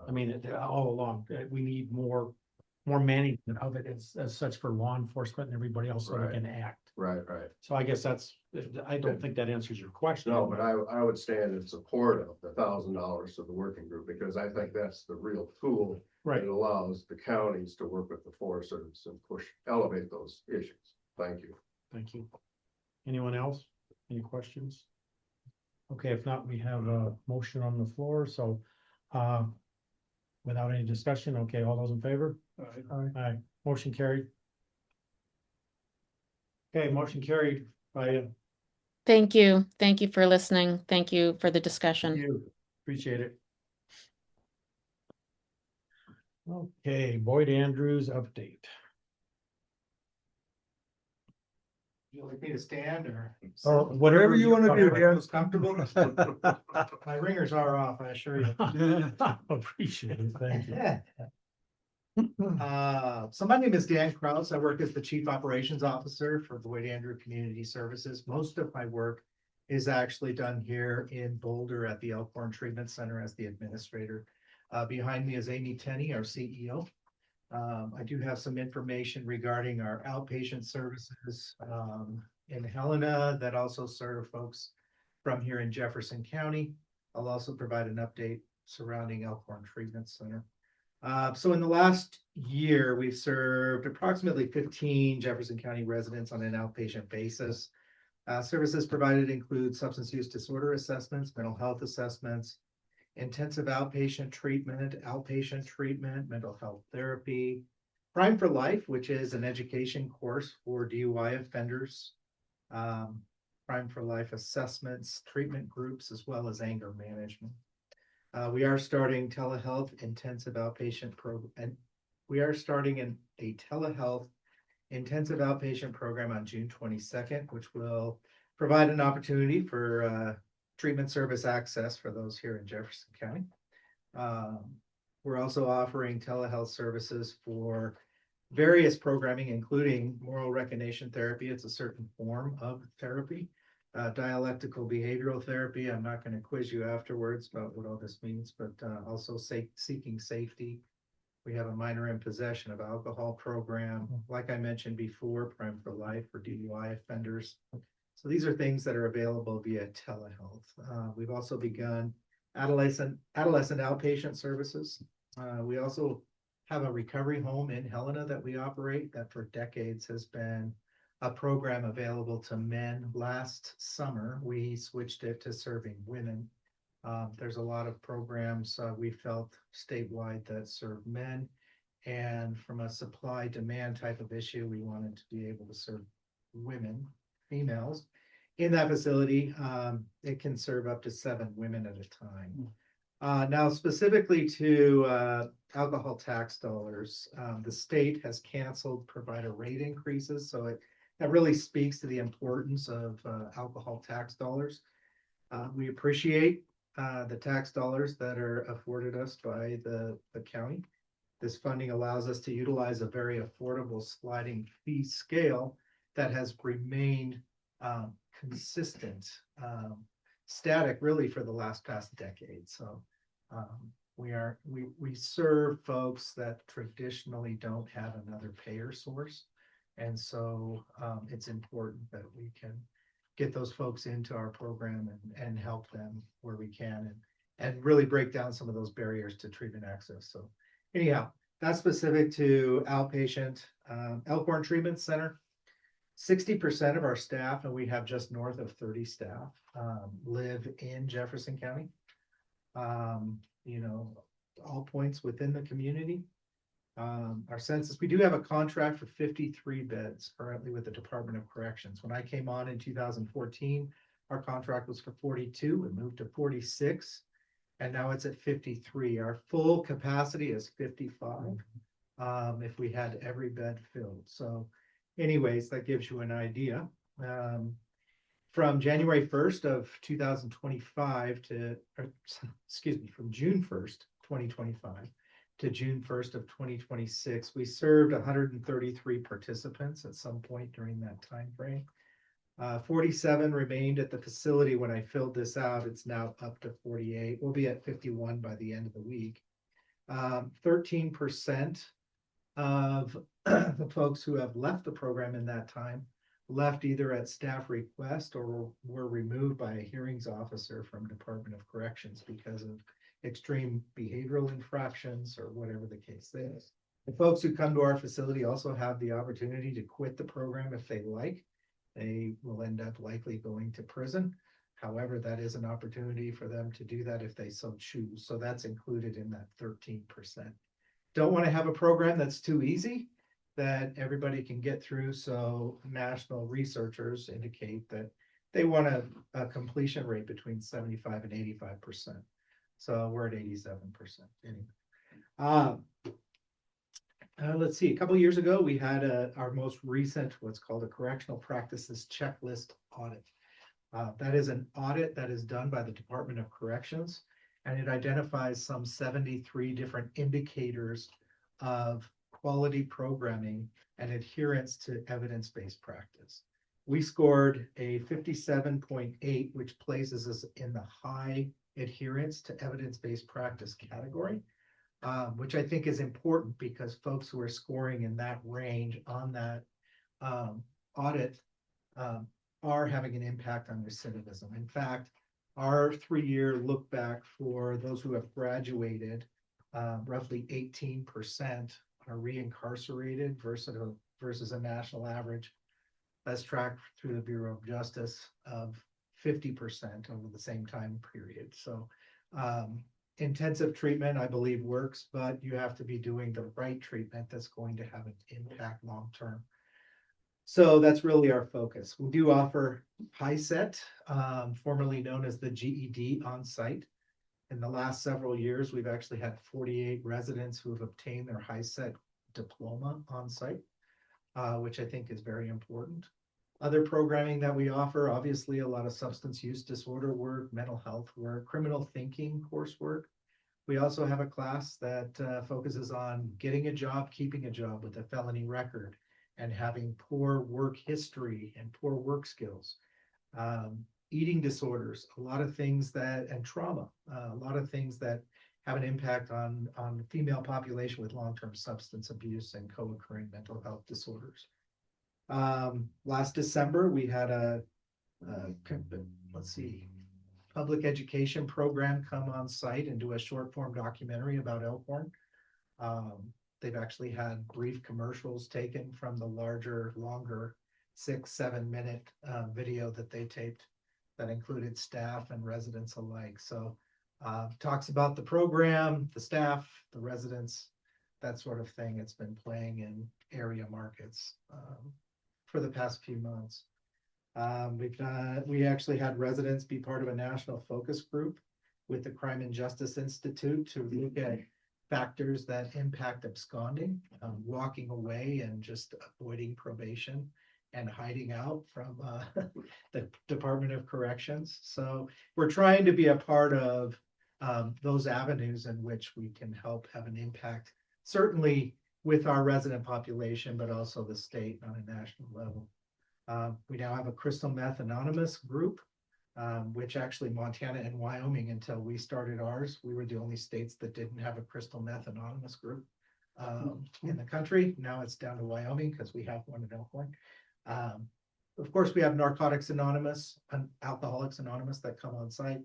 I mean, all along, we need more management of it as such for law enforcement and everybody else so they Right. can act. Right. So I guess I don't think that answers your question. No, but I would stand in support of the $1,000 to the working group, because I think that's the real tool. Right. That allows the counties to work with the Forest Service and elevate those issues. Thank you. Thank you. Anyone else? Any questions? Okay, if not, we have a motion on the floor, so, without any discussion, okay, all those in favor? Aye, motion carried. Okay, motion carried by Thank you. Thank you for listening. Thank you for the discussion. you. Appreciate it. Okay, Boyd Andrews update. Would you like me to stand or? Or Whatever you wanna do, Dan. Most comfortable? My ringers are off, I assure you. Appreciate it, thank you. So my name is Dan Kraus. I work as the Chief Operations Officer for Boyd Andrew Community Services. Most of my work is actually done here in Boulder at the Elkhorn Treatment Center as the administrator. Behind me is Amy Tenney, our CEO. I do have some information regarding our outpatient services in Helena that also serve folks from here in Jefferson County. I'll also provide an update surrounding Elkhorn Treatment Center. So in the last year, we've served approximately 15 Jefferson County residents on an outpatient basis. Services provided include substance use disorder assessments, mental health assessments, intensive outpatient treatment, mental health therapy, Prime for Life, which is an education course for DUI offenders, Prime for Life assessments, treatment groups, as well as anger management. We are starting telehealth intensive outpatient program, and we are starting a telehealth intensive outpatient program on June 22nd, which will provide an opportunity for treatment service access for those here in Jefferson County. We're also offering telehealth services for various programming, including moral recognition therapy. It's a certain form of therapy. Dialectical behavioral therapy. I'm not going to quiz you afterwards about what all this means, but also seeking safety. We have a minor in possession of alcohol program. Like I mentioned before, Prime for Life for DUI offenders. So these are things that are available via telehealth. We've also begun adolescent outpatient services. We also have a recovery home in Helena that we operate that for decades has been a program available to men. Last summer, we switched it to serving women. There's a lot of programs we felt statewide that serve men. And from a supply demand type of issue, we wanted to be able to serve women, females in that facility. It can serve up to 7 women at a time. Now specifically to alcohol tax dollars, the state has canceled provider rate increases, so that really speaks to the importance of alcohol tax dollars. We appreciate the tax dollars that are afforded us by the county. This funding allows us to utilize a very affordable sliding fee scale that has remained consistent, static really for the past decade. So we serve folks that traditionally don't have another payer source. And so it's important that we can get those folks into our program and help them where we can and really break down some of those barriers to treatment access. So anyhow, that's specific to outpatient. Elkhorn Treatment Center, 60% of our staff, and we have just north of 30 staff, live in Jefferson County. You know, all points within the community. Our census, we do have a contract for 53 beds currently with the Department of Corrections. When I came on in 2014, our contract was for 42. It moved to 46, and now it's at 53. Our full capacity is 55 if we had every bed filled. So anyways, that gives you an idea. From January 1st of 2025 from June 1st, 2025 to June 1st of 2026, we served 133 participants at some point during that time frame. 47 remained at the facility when I filled this out. It's now up to 48. We'll be at 51 by the end of the week. 13% of the folks who have left the program in that time left either at staff request or were removed by a hearings officer from Department of Corrections because of extreme behavioral infractions or whatever the case is. The folks who come to our facility also have the opportunity to quit the program if they like. They will end up likely going to prison. However, that is an opportunity for them to do that if they so choose. So that's included in that 13%. Don't want to have a program that's too easy that everybody can get through. So national researchers indicate that they want a completion rate between 75 and 85%. So we're at 87%. Anyway. Let's see, a couple of years ago, we had our most recent, what's called a correctional practices checklist audit. That is an audit that is done by the Department of Corrections, and it identifies some 73 different indicators of quality programming and adherence to evidence-based practice. We scored a 57.8, which places us in the high adherence to evidence-based practice category, which I think is important because folks who are scoring in that range on that audit are having an impact on recidivism. In fact, our 3-year look back for those who have graduated, roughly 18% are reincarcerated versus a national average that's tracked through the Bureau of Justice of 50% over the same time period. So intensive treatment, I believe, works, but you have to be doing the right treatment that's going to have an impact long term. So that's really our focus. We do offer HiSET, formerly known as the GED on site. In the last several years, we've actually had 48 residents who have obtained their HiSET diploma on site, which I think is very important. Other programming that we offer, obviously a lot of substance use disorder work, mental health work, criminal thinking coursework. We also have a class that focuses on getting a job, keeping a job with a felony record, and having poor work history and poor work skills. Eating disorders, a lot of things that, and trauma, a lot of things that have an impact on the female population with long-term substance abuse and co-occurring mental health disorders. Last December, we had a public education program come on site and do a short form documentary about Elkhorn. They've actually had brief commercials taken from the larger, longer 6-7 minute video that they taped that included staff and residents alike. So talks about the program, the staff, the residents, that sort of thing. It's been playing in area markets for the past few months. We actually had residents be part of a national focus group with the Crime and Justice Institute to look at factors that impact absconding, walking away and just avoiding probation and hiding out from the Department of Corrections. So we're trying to be a part of those avenues in which we can help have an impact, certainly with our resident population, but also the state on a national level. We now have a crystal meth anonymous group, which actually Montana and Wyoming, until we started ours, we were the only states that didn't have a crystal meth anonymous group in the country. Now it's down to Wyoming because we have one in Elkhorn. Of course, we have Narcotics Anonymous and Alcoholics Anonymous that come on site.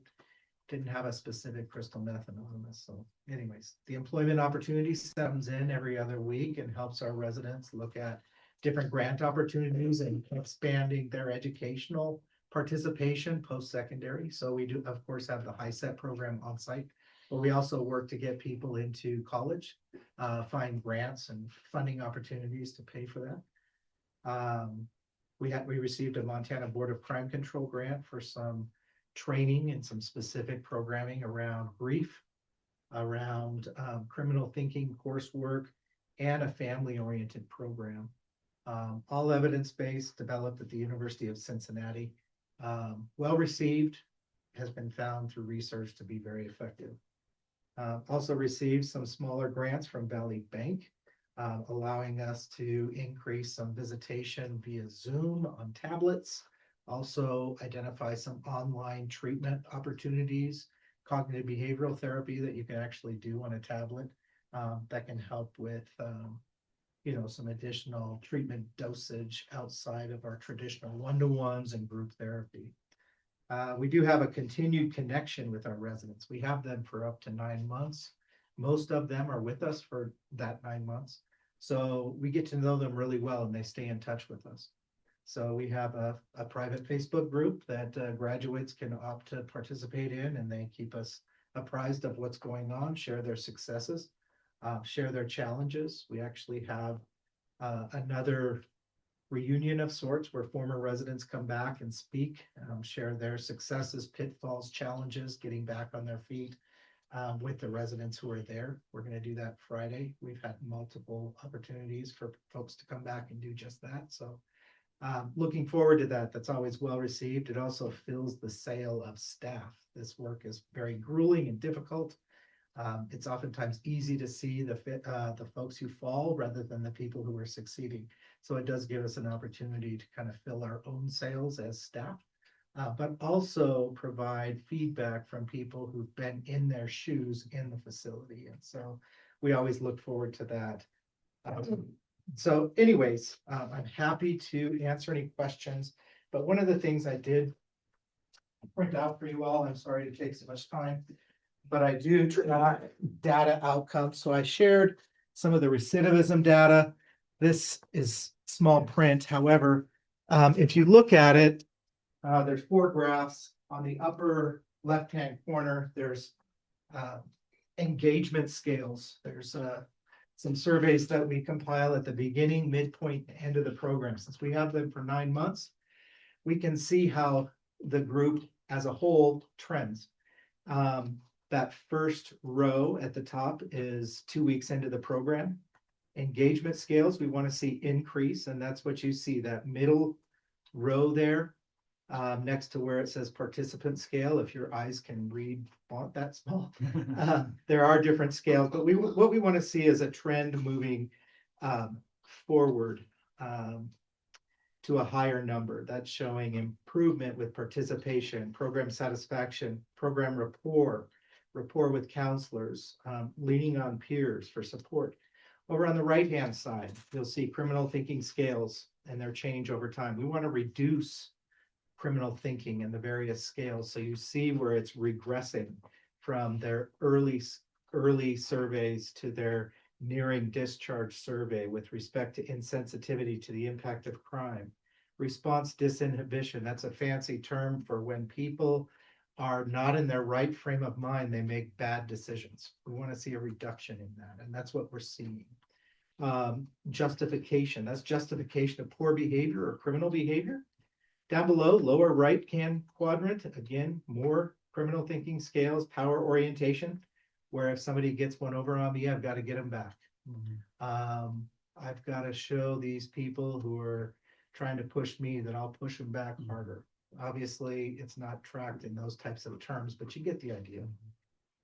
Didn't have a specific crystal meth anonymous. So anyways, the employment opportunities comes in every other week and helps our residents look at different grant opportunities and expanding their educational participation post-secondary. So we do, of course, have the HiSET program on site, but we also work to get people into college, find grants and funding opportunities to pay for that. We received a Montana Board of Crime Control grant for some training and some specific programming around grief, around criminal thinking coursework, and a family-oriented program. All evidence-based, developed at the University of Cincinnati. Well received, has been found through research to be very effective. Also received some smaller grants from Valley Bank, allowing us to increase some visitation via Zoom on tablets. Also identify some online treatment opportunities, cognitive behavioral therapy that you can actually do on a tablet that can help with some additional treatment dosage outside of our traditional one-to-ones and group therapy. We do have a continued connection with our residents. We have them for up to 9 months. Most of them are with us for that 9 months. So we get to know them really well and they stay in touch with us. So we have a private Facebook group that graduates can opt to participate in, and they keep us apprised of what's going on, share their successes, share their challenges. We actually have another reunion of sorts where former residents come back and speak, share their successes, pitfalls, challenges, getting back on their feet with the residents who are there. We're going to do that Friday. We've had multiple opportunities for folks to come back and do just that. So looking forward to that. That's always well received. It also fills the sail of staff. This work is very grueling and difficult. It's oftentimes easy to see the folks who fall rather than the people who are succeeding. So it does give us an opportunity to kind of fill our own sails as staff, but also provide feedback from people who've been in their shoes in the facility. And so we always look forward to that. So anyways, I'm happy to answer any questions, but one of the things I did print out for you all, I'm sorry to take so much time, but I do data outcomes. So I shared some of the recidivism data. This is small print. However, if you look at it, there's 4 graphs. On the upper left-hand corner, there's engagement scales. There's some surveys that we compile at the beginning, midpoint, and end of the program. Since we have them for 9 months, we can see how the group as a whole trends. That first row at the top is 2 weeks into the program. Engagement scales, we want to see increase, and that's what you see, that middle row there, next to where it says participant scale, if your eyes can read font that small. There are different scales, but what we want to see is a trend moving forward to a higher number. That's showing improvement with participation, program satisfaction, program rapport with counselors, leaning on peers for support. Over on the right-hand side, you'll see criminal thinking scales and their change over time. We want to reduce criminal thinking in the various scales. So you see where it's regressing from their early surveys to their nearing discharge survey with respect to insensitivity to the impact of crime. Response disinhibition, that's a fancy term for when people are not in their right frame of mind, they make bad decisions. We want to see a reduction in that, and that's what we're seeing. Justification, that's justification of poor behavior or criminal behavior. Down below, lower right hand quadrant, again, more criminal thinking scales, power orientation, where if somebody gets one over on me, I've got to get them back. I've got to show these people who are trying to push me that I'll push them back harder. Obviously, it's not tracked in those types of terms, but you get the idea.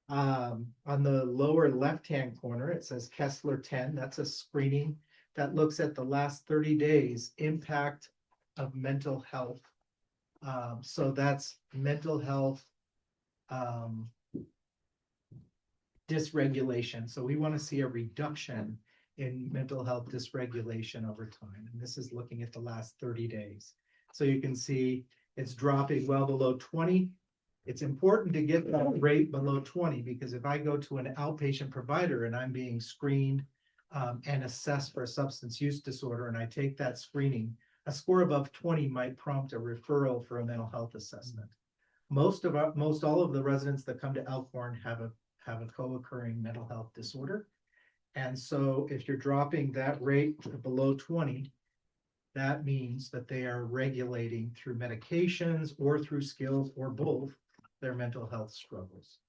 On the lower left-hand corner, it says Kessler 10. That's a screening that looks at the last 30 days impact of mental health. So that's mental health dysregulation. So we want to see a reduction in mental health dysregulation over time. And this is looking at the last 30 days. So you can see it's dropping well below 20. It's important to get that rate below 20 because if I go to an outpatient provider and I'm being screened and assessed for a substance use disorder and I take that screening, a score above 20 might prompt a referral for a mental health assessment. Most all of the residents that come to Elkhorn have a co-occurring mental health disorder. And so if you're dropping that rate to below 20, that means that they are regulating through medications or through skills or both their mental health struggles.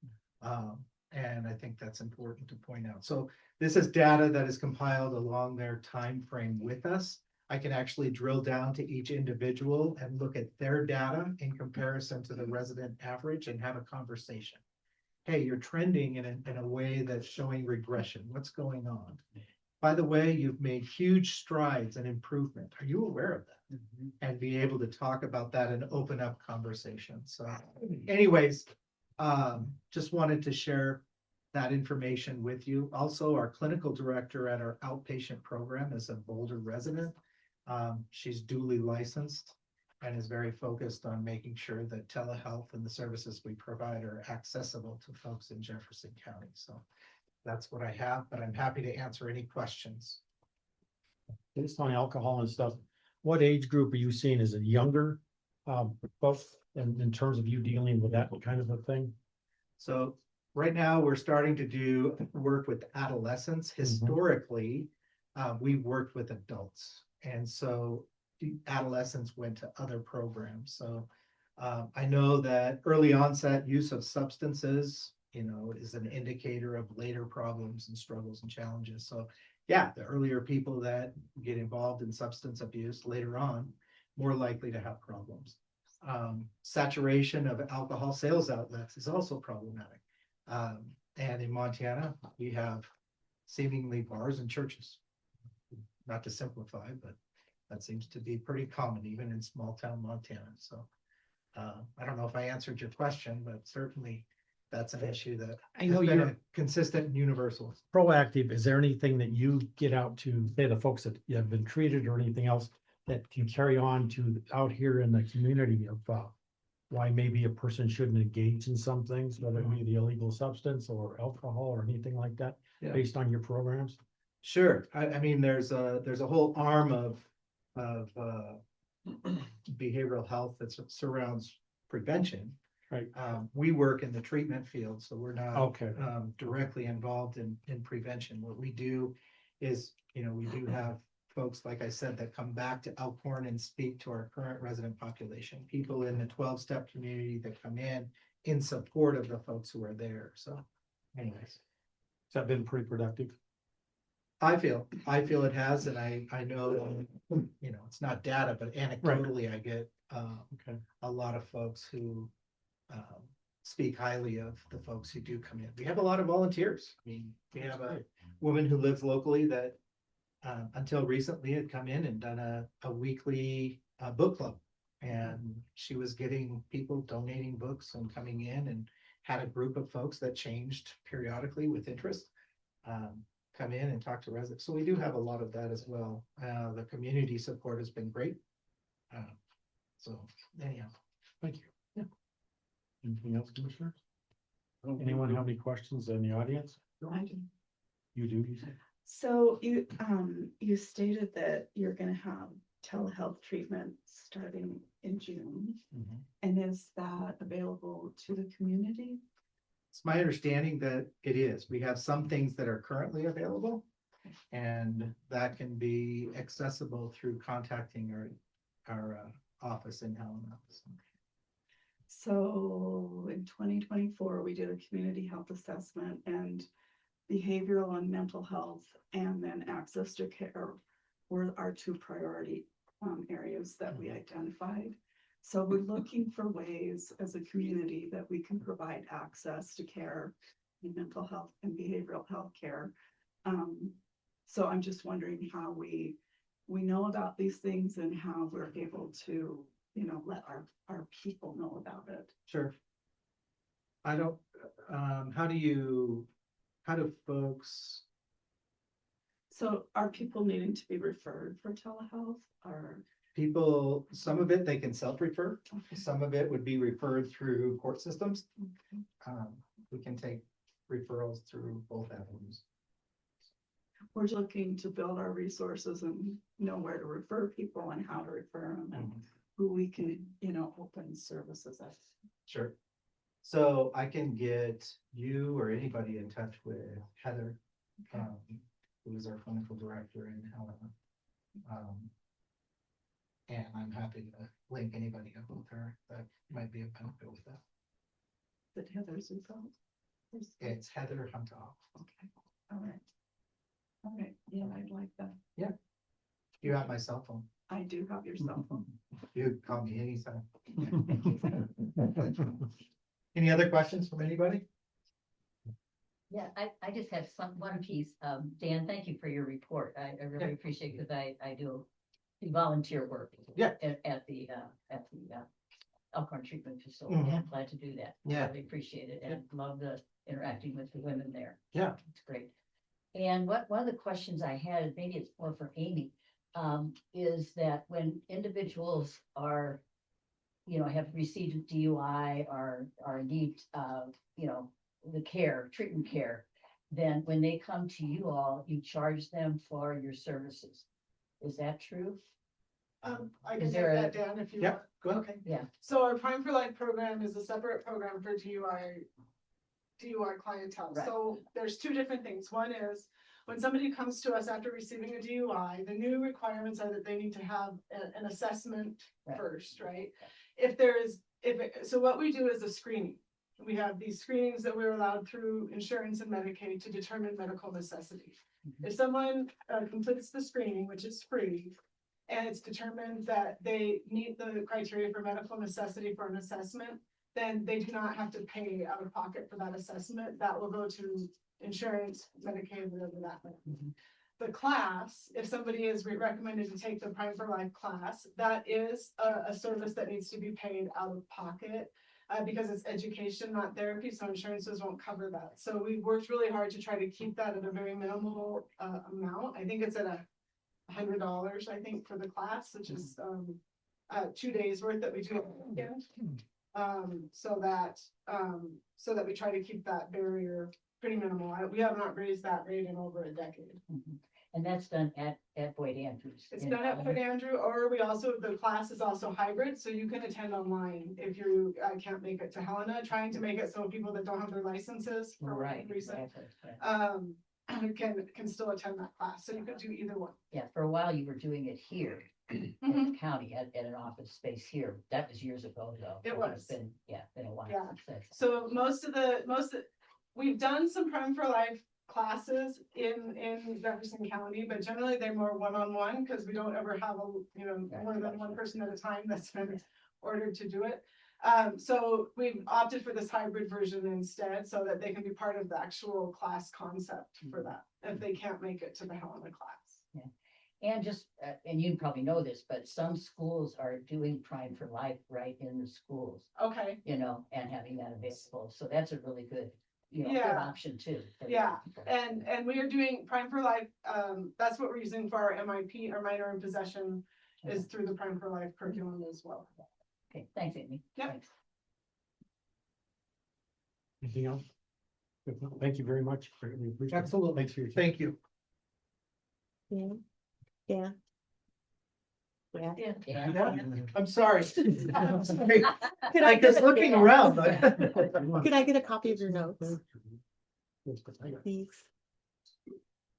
And I think that's important to point out. So this is data that is compiled along their time frame with us. I can actually drill down to each individual and look at their data in comparison to the resident average and have a conversation. Hey, you're trending in a way that's showing regression. What's going on? By the way, you've made huge strides and improvement. Are you aware of that? And be able to talk about that and open up conversations. So anyways, just wanted to share that information with you. Also, our clinical director at our outpatient program is a Boulder resident. She's duly licensed and is very focused on making sure that telehealth and the services we provide are accessible to folks in Jefferson County. So that's what I have, but I'm happy to answer any questions. Based on alcohol and stuff, what age group are you seeing? Is it younger? Both in terms of you dealing with that kind of a thing? So right now we're starting to do work with adolescents. Historically, we've worked with adults. And so the adolescents went to other programs. So I know that early onset use of substances, is an indicator of later problems and struggles and challenges. So yeah, the earlier people that get involved in substance abuse later on, more likely to have problems. Saturation of alcohol sales outlets is also problematic. And in Montana, we have seemingly bars and churches. Not to simplify, but that seems to be pretty common even in small town Montana. So I don't know if I answered your question, but certainly that's an issue that I know has been you're a consistent and universal. proactive. Is there anything that you get out to, say, the folks that have been treated or anything else that can carry on to out here in the community of why maybe a person shouldn't engage in some things, whether it be the illegal substance or alcohol or anything like that, Yeah. based on your programs? Sure. I mean, there's a whole arm of behavioral health that surrounds prevention. Right. We work in the treatment field, so we're not Okay. directly involved in prevention. What we do is, we do have folks, like I said, that come back to Elkhorn and speak to our current resident population, people in the 12-step community that come in support of the folks who are there. So anyways, Has that been pretty productive? I feel it has, and I know, it's not data, but anecdotally, I get Okay. a lot of folks who speak highly of the folks who do come in. We have a lot of volunteers. I mean, we have a woman who lives locally that until recently had come in and done a weekly book club. And she was getting people donating books and coming in and had a group of folks that changed periodically with interest. Come in and talk to residents. So we do have a lot of that as well. The community support has been great. So anyhow. Thank you. Yeah. Anything else, commissioners? Anyone have any questions in the audience? I do. You do, you say? So you stated that you're gonna have telehealth treatment starting in June, and is that available to the community? It's my understanding that it is. We have some things that are currently available. And that can be accessible through contacting our office in Helena. So in 2024, we did a community health assessment, and behavioral and mental health, and then access to care were our two priority areas that we identified. So we're looking for ways as a community that we can provide access to care in mental health and behavioral health care. So I'm just wondering how we know about these things and how we're able to, let our people know about it. Sure. I don't, how do folks, So are people needing to be referred for telehealth or? people, some of it they can self-refer, Okay. some of it would be referred through court systems. Okay. We can take referrals through both avenues. We're looking to build our resources and know where to refer people and how to refer them and who we can, open services at. Sure. So I can get you or anybody in touch with Heather, who is our clinical director in Helena. And I'm happy to link anybody up with her that might be a benefit with that. That Heather's info. It's Heather Huntoff. Okay, all right. All right, yeah, I'd like that. You have my cell phone. I do have your cell phone. You can call me anytime. Any other questions from anybody? Yeah, I just have one piece. Dan, thank you for your report. I really appreciate it because I do volunteer work. Yeah. At the Elkhorn Treatment Facility. I'm glad to do that. Yeah. Really appreciate it and love the interacting with the women there. Yeah. It's great. And one of the questions I had, maybe it's more for Amy, is that when individuals are, have received a DUI or need, the treatment care, then when they come to you all, you charge them for your services. Is that true? I Is can take there that down if you Yeah, want. go ahead. Okay. Yeah. So our Prime for Life program is a separate program for DUI clientele. Right. So there's two different things. One is when somebody comes to us after receiving a DUI, the new requirements are that they need to have an assessment first, right? So what we do is a screening. We have these screenings that we're allowed through insurance and Medicaid to determine medical necessity. If someone completes the screening, which is free, and it's determined that they meet the criteria for medical necessity for an assessment, then they do not have to pay out of pocket for that assessment. That will go to insurance, Medicaid, whatever that might be. The class, if somebody is recommended to take the Prime for Life class, that is a service that needs to be paid out of pocket. Because it's education, not therapy, so insurances won't cover that. So we've worked really hard to try to keep that at a very minimal amount. I think it's at $100, I think, for the class, which is 2 days worth that we do. So that we try to keep that barrier pretty minimal. We have not raised that rate in over a decade. And that's done at Boyd Andrews. It's done at Boyd Andrew, or the class is also hybrid, so you can attend online if you can't make it to Helena, trying to make it so people that don't have their licenses for whatever reason, can still attend that class, so you could do either one. Yeah, for a while you were doing it here in the county at an office space here. That was years ago though. It It's was. been a while. Yeah. since that's- So we've done some Prime for Life classes in Jefferson County, but generally they're more one-on-one because we don't ever have more than one person at a time that's been ordered to do it. So we've opted for this hybrid version instead so that they can be part of the actual class concept for that if they can't make it to the Helena class. And just, and you probably know this, but some schools are doing Prime for Life right in the schools, Okay. and having that available. So that's a really good, good Yeah. option too. Yeah. And we are doing Prime for Life. That's what we're using for our MIP, our minor in possession, is through the Prime for Life curriculum as well. Okay, thanks, Amy. Yep. Thanks. Anything else? If not, thank you very much. Greatly appreciate it. Absolutely. Thanks for your time. Thank you. Yeah. Yeah. Yeah. I'm sorry. I'm sorry. Could Like just looking around. like- Could I get a copy of your notes, please?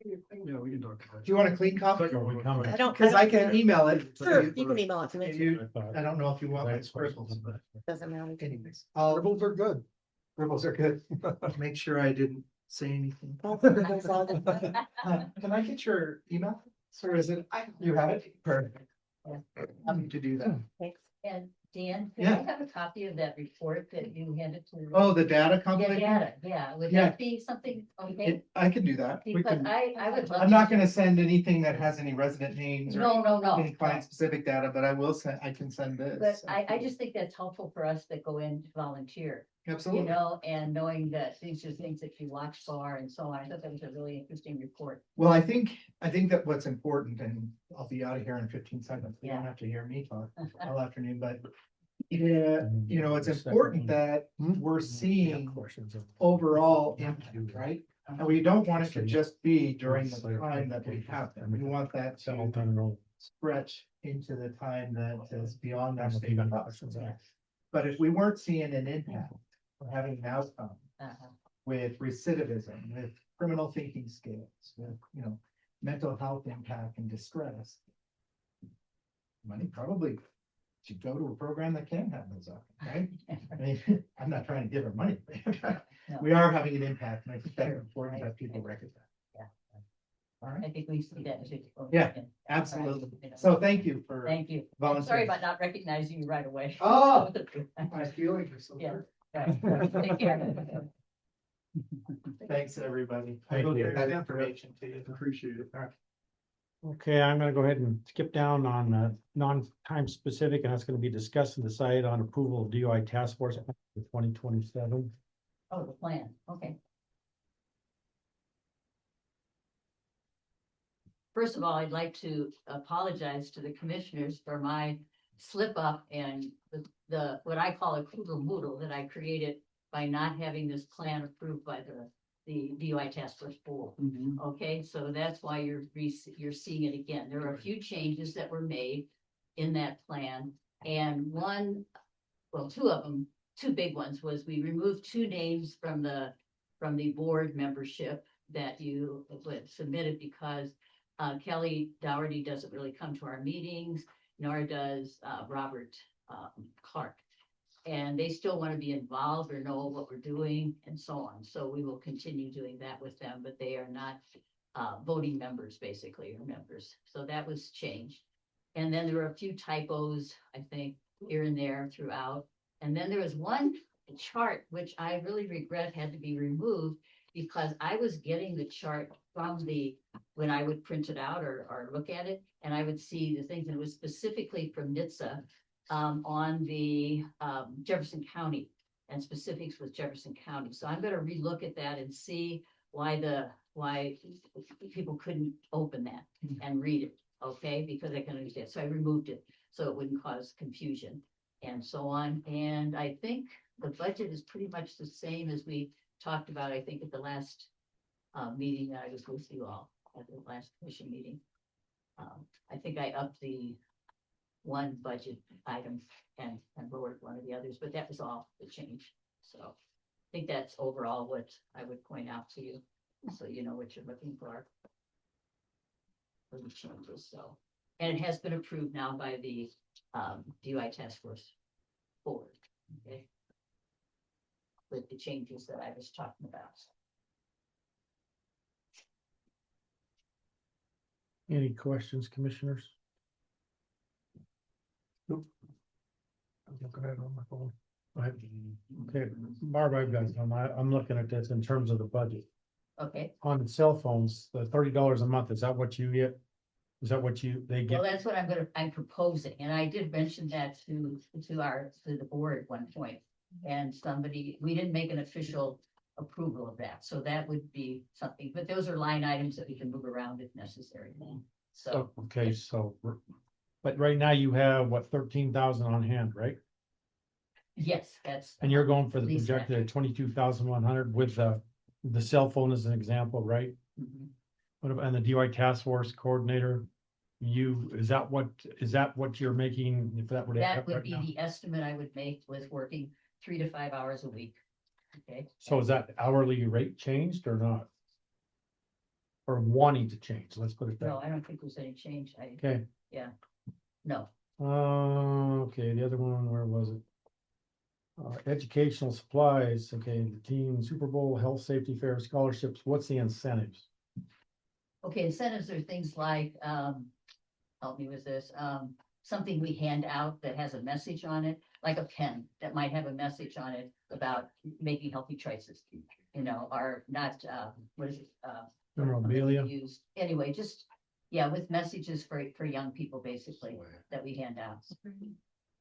Yeah, we can talk about Do you want a clean copy? Second one coming. I don't. Cause I can email it. Sure, you can email it to me. I don't know if you want my scribbles, but Doesn't matter. anyways, I'll, Scribbles are good. scribbles are good. Make sure I didn't say anything. That's all good. Can I get your email? Or is it, you have it? Perfect. I'm to do that. Thanks. And Dan, can Yeah. I have a copy of that report that you handed to? Oh, the data Yeah, compilation? data, yeah, would Yeah. that be something, okay? I can do that. We Because can, I would love. I'm not gonna send anything that has any resident names or No. any client specific data, but I will send, I can send this. But I just think that's helpful for us that go in to volunteer, you Absolutely. know, and knowing that these are things that you watch for and so on. I thought that was a really interesting report. Well, I think that what's important, and I'll be out of here in 15 seconds. You don't Yeah. have to hear me talk all afternoon, but yeah, you know, it's important that we're seeing overall impact, right? And we don't want it to just be during the time that we have them. We want that to stretch into the time that is beyond our state of options. But if we weren't seeing an impact, or having an outcome Uh-huh. with recidivism, with criminal thinking skills, with, you know, mental health impact and distress, money probably should go to a program that can have those outcomes, right? I mean, I'm not trying to give her money. We are having an impact, and I think that's important that people recognize. Yeah. All right, I think we see that too. Yeah, absolutely. So thank you for Thank you. I'm volunteering. sorry about not recognizing you right away. Oh, I feel like you're so Yeah. good. Right. Take care. Thanks, everybody. Thank I'll you. get that information to you. Appreciate it. All right. Okay, I'm gonna go ahead and skip down on non-time specific, and that's gonna be discussed and decided on approval of DUI task force for 2027. Oh, the plan, okay. First of all, I'd like to apologize to the commissioners for my slip up and the, what I call a poodle moodle that I created by not having this plan approved by the DUI task force board. Okay, so that's why you're seeing it again. There are a few changes that were made in that plan. And two of them, two big ones, was we removed two names from the board membership that you submitted because Kelly Dougherty doesn't really come to our meetings, nor does Robert Clark. And they still want to be involved or know what we're doing and so on. So we will continue doing that with them, but they are not voting members, basically, or members. So that was changed. And then there were a few typos, I think, here and there throughout. And then there was one chart, which I really regret had to be removed because I was getting the chart from when I would print it out or look at it, and I would see the things, and it was specifically from NHTSA on the Jefferson County, and specifics with Jefferson County. So I'm gonna relook at that and see why people couldn't open that and read it, okay? Because I can understand. So I removed it so it wouldn't cause confusion and so on. And I think the budget is pretty much the same as we talked about, I think, at the last meeting that I was with you all, at the last commission meeting. I think I upped the one budget item and lowered one of the others, but that was all the change. So I think that's overall what I would point out to you, so you know what you're looking for the changes. So, and it has been approved now by the DUI task force board, okay, with the changes that I was talking about. Any questions, commissioners? I'm looking at it on my phone. Okay, Barb, I've got some. I'm looking at this in terms of the budget. Okay, On cell phones, the $30 a month, is that what you get? Is that what they well, get? that's what I'm proposing, and I did mention that to the board at one point. And we didn't make an official approval of that, so that would be something, but those are line items that we can move around if necessary. So, Okay, so, but right now you have what, 13,000 on hand, right? yes, that's. And you're going for the Lease that. projected 22,100 with the cell phone as an example, right? Mhm. And the DUI task force coordinator, is that what you're making if that were to That happen would right be now? the estimate I would make with working 3 to 5 hours a week. Okay, So is that hourly rate changed or not? or wanting to change, let's put it that No, way. I don't think there's any change. Okay, No. okay, the other one, where was it? Educational supplies, okay, the team Super Bowl, health, safety fair, scholarships, what's the incentives? Okay, incentives are things like, help me with this, something we hand out that has a message on it, like a pen that might have a message on it about making healthy choices. You know, or not, what is it? Memorabilia. Used, anyway, just, yeah, with messages for young people, basically, that we hand out.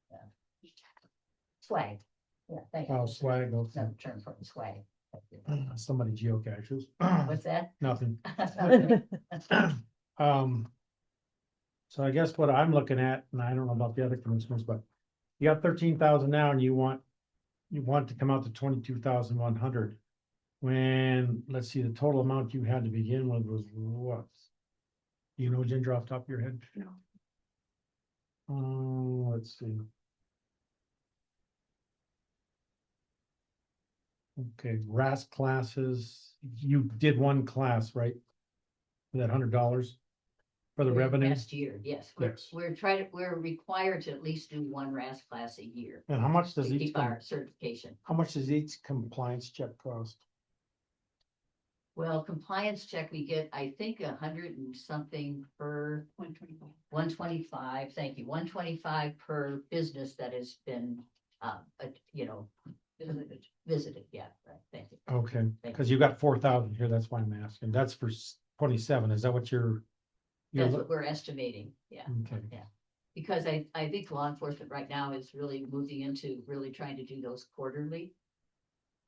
Yeah. Swag, yeah, thank you. Oh, swag, okay. Another term for it, swag. Somebody geocaches. What's that? Nothing. So I guess what I'm looking at, and I don't know about the other commissioners, but you got 13,000 now and you want to come out to 22,100. When, let's see, the total amount you had to begin with was what? You know, Ginger, off the top of your head? No. Let's see. Okay, RAS classes, you did one class, right? For that $100 for the revenue? Last year, yes. Yes. We're required to at least do one RAS class a year And how much to does each, keep our certification. how much does each compliance check cost? Well, compliance check, we get, I think, 100 and something per 125. 125, thank you, 125 per business that has been, you know, visited, yeah, right, thank you. Okay, because you got 4,000 here, that's why I'm asking. That's for 27, is that what you're? That's what we're estimating, yeah. Okay. Yeah, because I think law enforcement right now is really moving into really trying to do those quarterly.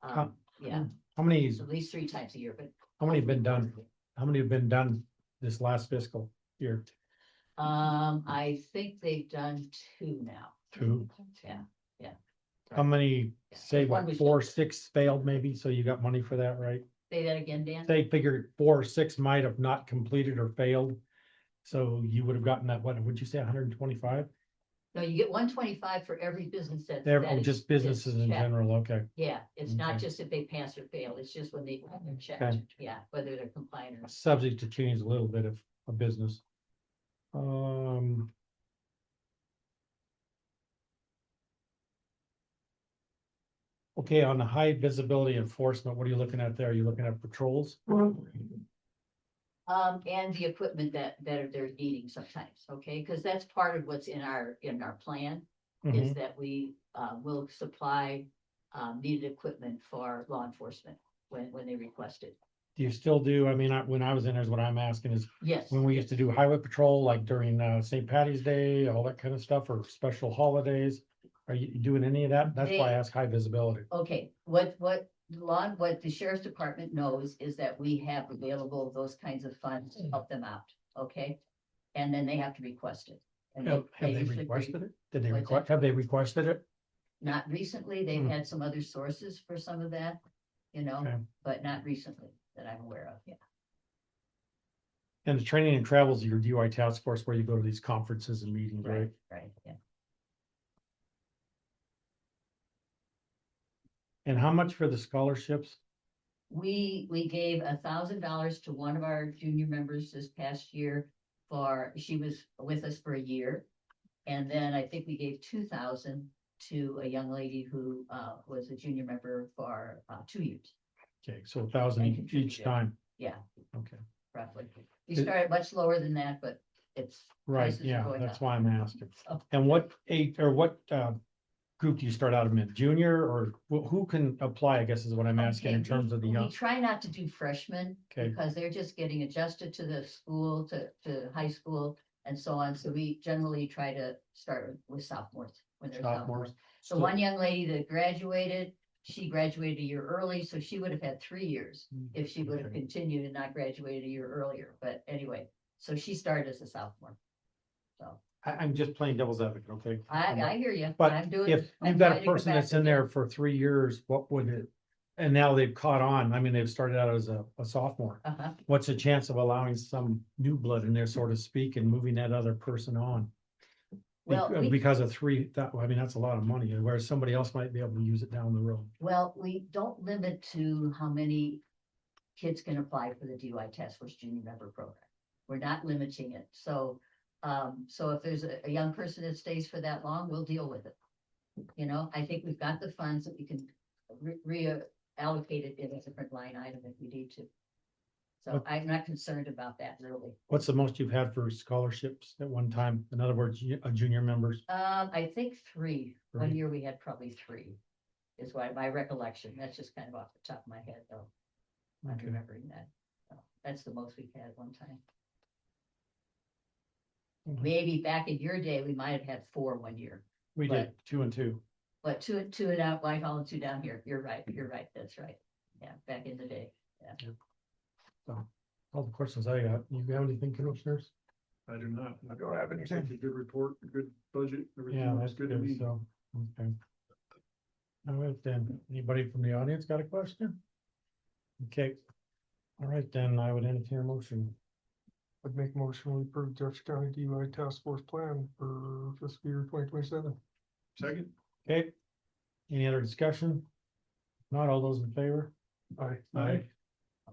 Yeah, How many, at least 3 times a year, but. how many have been done? How many have been done this last fiscal year? I think they've done 2 now. 2? Yeah. How many, Yeah. say One what, was 4 or just- 6 failed maybe, so you got money for that, right? Say that again, Dan? They figured 4 or 6 might have not completed or failed. So you would have gotten that, what, would you say 125? No, you get 125 for every business that. There, that oh, is- just businesses is in checked. general, okay. Yeah, it's not Okay. just if they pass or fail, it's just when they're checked, Okay. yeah, whether they're compliant or not. Subject to change a little bit of a business. Okay, on the high visibility enforcement, what are you looking at there? Are you looking at patrols? And the equipment that they're needing sometimes, okay, because that's part of what's in our plan, is Mhm. that we will supply needed equipment for law enforcement when they request it. Do you still do, I mean, when I was in there, is what I'm asking is, Yes. when we used to do highway patrol, like during St. Patty's Day, all that kind of stuff, or special holidays? Are you doing any of that? That's why I They- ask high visibility. Okay, what the sheriff's department knows is that we have available those kinds of funds to help them out, okay? And then they have to request it. And Have they usually requested it? Did they What's request, that? have they requested it? Not recently, they've Hmm. had some other sources for some of that, you know, Okay. but not recently that I'm aware of, yeah. And the training and travels, your DUI task force, where you go to these conferences and meetings, right? Right, yeah. And how much for the scholarships? We gave $1,000 to one of our junior members this past year she was with us for a year. And then I think we gave 2,000 to a young lady who was a junior member for 2 years, Okay, so 1,000 And each contributed. time, yeah, okay, roughly. We It- started much lower than that, but it's. right, prices are yeah, going that's up. why I'm asking. Oh. And what age, or what group do you start out in, junior, or who can apply, I guess is what I'm asking Okay, in terms of the we young? try not to do freshmen, Okay. because they're just getting adjusted to the school, to high school and so on. So we generally try to start with sophomores when they're sophomores. Sophomores. So one young lady that graduated, she graduated a year early, so she would have had 3 years if she would have Okay. continued and not graduated a year earlier. But anyway, so she started as a sophomore. So I'm just playing devil's advocate, okay? I hear you. But I'm doing. if I'm you've got trying a to get person back that's to in the- there for 3 years, what would it? And now they've caught on, I mean, they've started out as a sophomore. Uh-huh. What's the chance of allowing some new blood in there, so to speak, and moving that other person on? Well, Because of 3, I mean, that's a lot of money, whereas somebody else might be able to use it down the road. Well, we don't limit to how many kids can apply for the DUI task force junior member program. We're not limiting it. So, so if there's a young person that stays for that long, we'll deal with it. You know, I think we've got the funds that we can reallocate it in a different line item if we need to. So What- I'm not concerned about that really. What's the most you've had for scholarships at one time? In other words, junior members? I think 3. One Three. year we had probably 3. Is why my recollection. That's just kind of off the top of my head though. Not Okay. remembering that. So that's the most we've had one time. Mhm. Maybe back in your day, we might have had 4 one year. We did 2 and 2. But two and out Whitehall and 2 down here. You're right. That's right. Yeah, back in the day. Yeah. So all the questions I got. You have anything, commissioners? I do not. I don't have It's a anything. good report, good budget, Yeah, everything that's looks good to me. So, okay. All right, then. Anybody from the audience got a question? Okay. All right, then I would entertain a motion. I'd make a motion, we approve Jefferson County DUI task force plan for fiscal year 2027. Second, Okay. Any other discussion? Not all those in favor? Aye. Aye.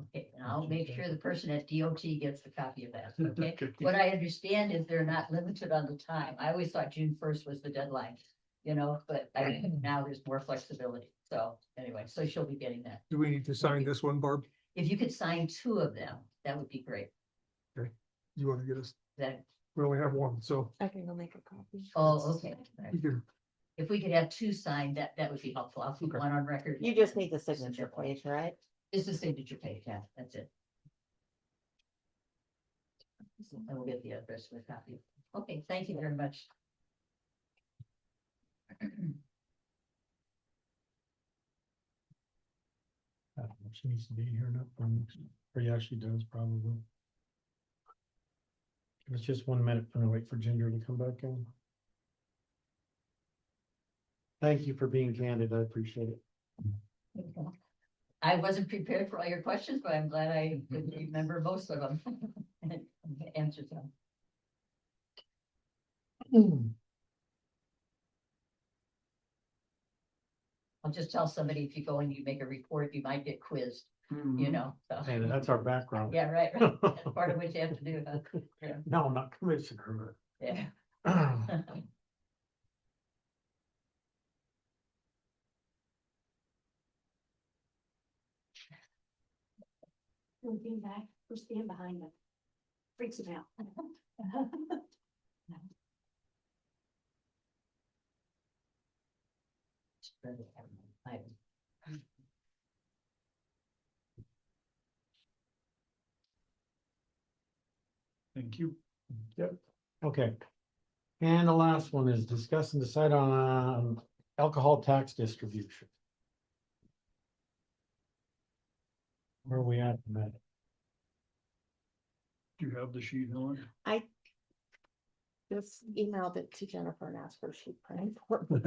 Okay, and I'll make sure the person at DOT gets the copy of that, okay? Okay. What I understand is they're not limited on the time. I always thought June 1st was the deadline, you know, but I think now there's more flexibility. So anyway, so she'll be getting that. Do we need to sign this one, Barb? If you could sign 2 of them, that would be great. You want to get us, That, we only have one, so I can go make a copy. oh, okay. you can, If we could have 2 signed, that would be helpful. I'll keep Okay. one on record. You just need the signature page, right? It's the signature page, yeah, that's it. And we'll get the address with a copy. Okay, thank you very much. I don't know if she needs to be here enough, or yeah, she does probably. It's just 1 minute, I'm gonna wait for Ginger to come back in. Thank you for being candid, I appreciate it. I wasn't prepared for all your questions, but I'm glad I could remember most of them. And answer them. I'll just tell somebody if you go and you make a report, you might get quizzed, you know, so. Hey, that's our background. Yeah, right, right. That's part of what you have to do, huh? Yeah. No, I'm not commissioner. Yeah. Looking back, we're staying behind them. Freaks them out. thank you. Yep, okay. And the last one is discuss and decide on alcohol tax distribution. Where are we at, Matt? Do you have the sheet, Helen? I just emailed it to Jennifer and asked her if she'd print for me.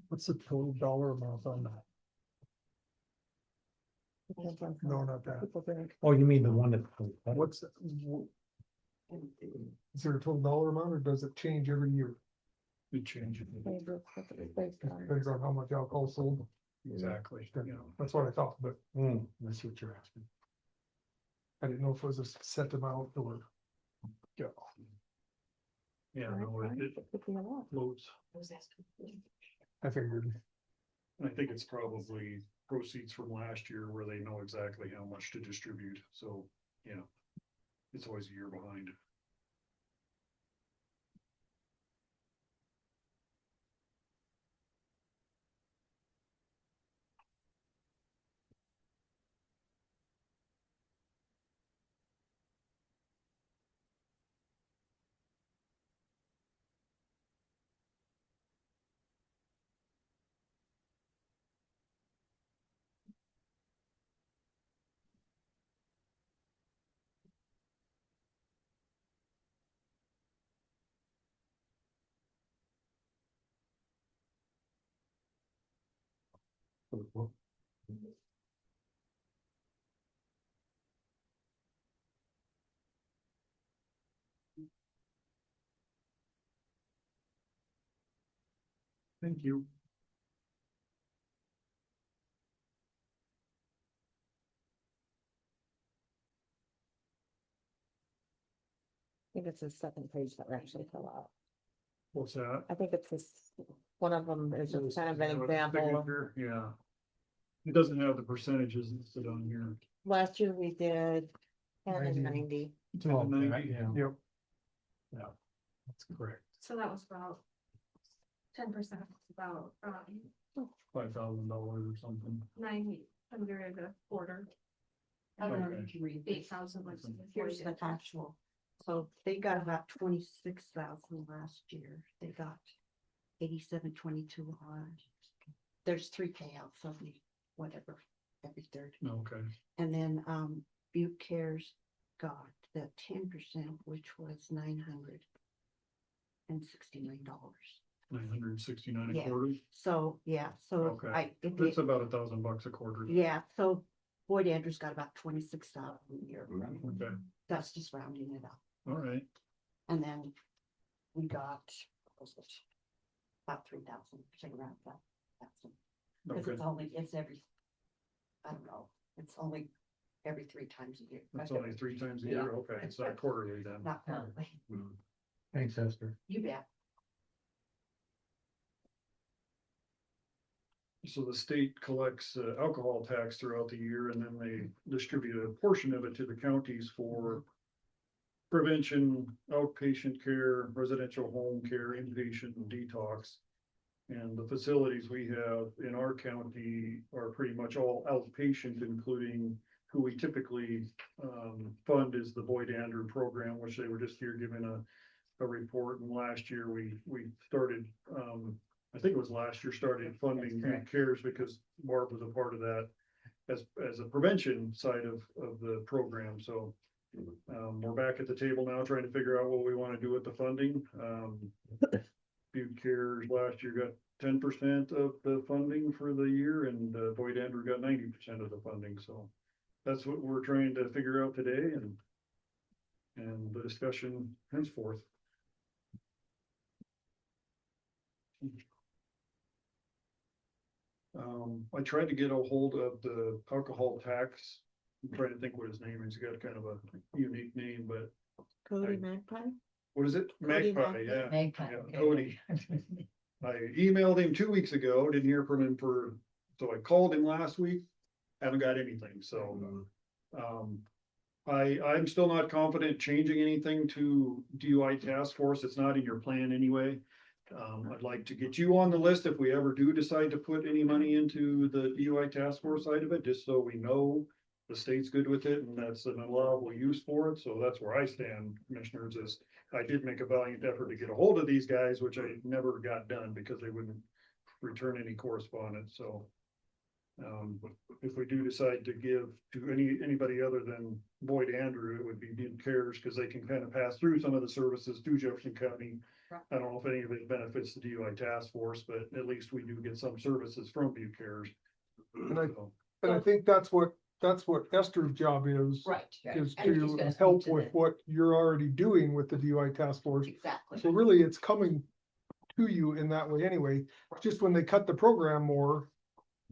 what's the total dollar amount on that? No, not that. Oh, you mean the one that. What's, is there a total dollar amount or does it change every year? It changes. Depends on how much alcohol sold. Exactly, you know. That's what I thought, but That's what you're asking. I didn't know if it was a set amount or. Yeah. Yeah, no, it floats. I figured. I think it's probably proceeds from last year where they know exactly how much to distribute, so, yeah. It's always a year behind. Thank you. I think it's the second page that we actually fill out. What's that? I think it's this, one of them is just kind of an Yeah, example. signature, yeah. It doesn't have the percentages listed on here. Last year we did 10 and 90. 10 and 90. Yeah. Yep. Yeah, that's correct. So that was about 10%, about $5,000 or something. 900 a quarter. I don't know Okay. if you can read. 8,000 was. Here's the actual. So they got about 26,000 last year. They got 8722 on. There's 3 payouts of the whatever every third. Okay. And then Butte Cares got the 10%, which was $969. $969 a Yeah. quarter. So yeah, so Okay. if That's it- about $1,000 a quarter. yeah, so Boyd Andrews got about 26,000 a year. Okay, That's just rounding it up. all right. And then we got, what was it? About 3,000, say around that. Because Okay, it's only, it's every, I don't know, it's only every 3 times a year. that's only 3 times a year. Okay, it's not quarterly then. Not quarterly. Thanks, Esther. You bet. So the state collects alcohol tax throughout the year and then they distribute a portion of it to the counties for prevention, outpatient care, residential home care, inpatient and detox. And the facilities we have in our county are pretty much all outpatient, including who we typically fund is the Boyd Andrew program, which they were just here giving a report. And last year we started, I think it was last year, started funding Butte Cares because Barb was a part of that as a prevention side of the program. So we're back at the table now trying to figure out what we want to do with the funding. Butte Cares last year got 10% of the funding for the year and Boyd Andrew got 90% of the funding. So that's what we're trying to figure out today and the discussion henceforth. I tried to get a hold of the alcohol tax. I'm trying to think what his name is. He's got kind of a unique name, but Cody I- Magpie? what is it? Cody Magpie, yeah. Magpie. Yeah, Cody. I emailed him 2 weeks ago, didn't hear from him so I called him last week, haven't got anything, so. I'm still not confident changing anything to DUI task force, it's not in your plan anyway. I'd like to get you on the list if we ever do decide to put any money into the DUI task force side of it, just so we know the state's good with it and that's an allowable use for it, so that's where I stand, commissioners, is I did make a valiant effort to get a hold of these guys, which I never got done because they wouldn't return any correspondence, so. If we do decide to give to anybody other than Boyd Andrew, it would be Butte Cares, because they can kind of pass through some of the services to Jefferson County. I don't know if any of it benefits the DUI task force, but at least we do get some services from Butte Cares. So, And I think that's what Esther's job is. Right. Is And she's to gonna speak help to with the- what you're already doing with the DUI task force. Exactly. So really, it's coming to you in that way anyway. Just when they cut the program more,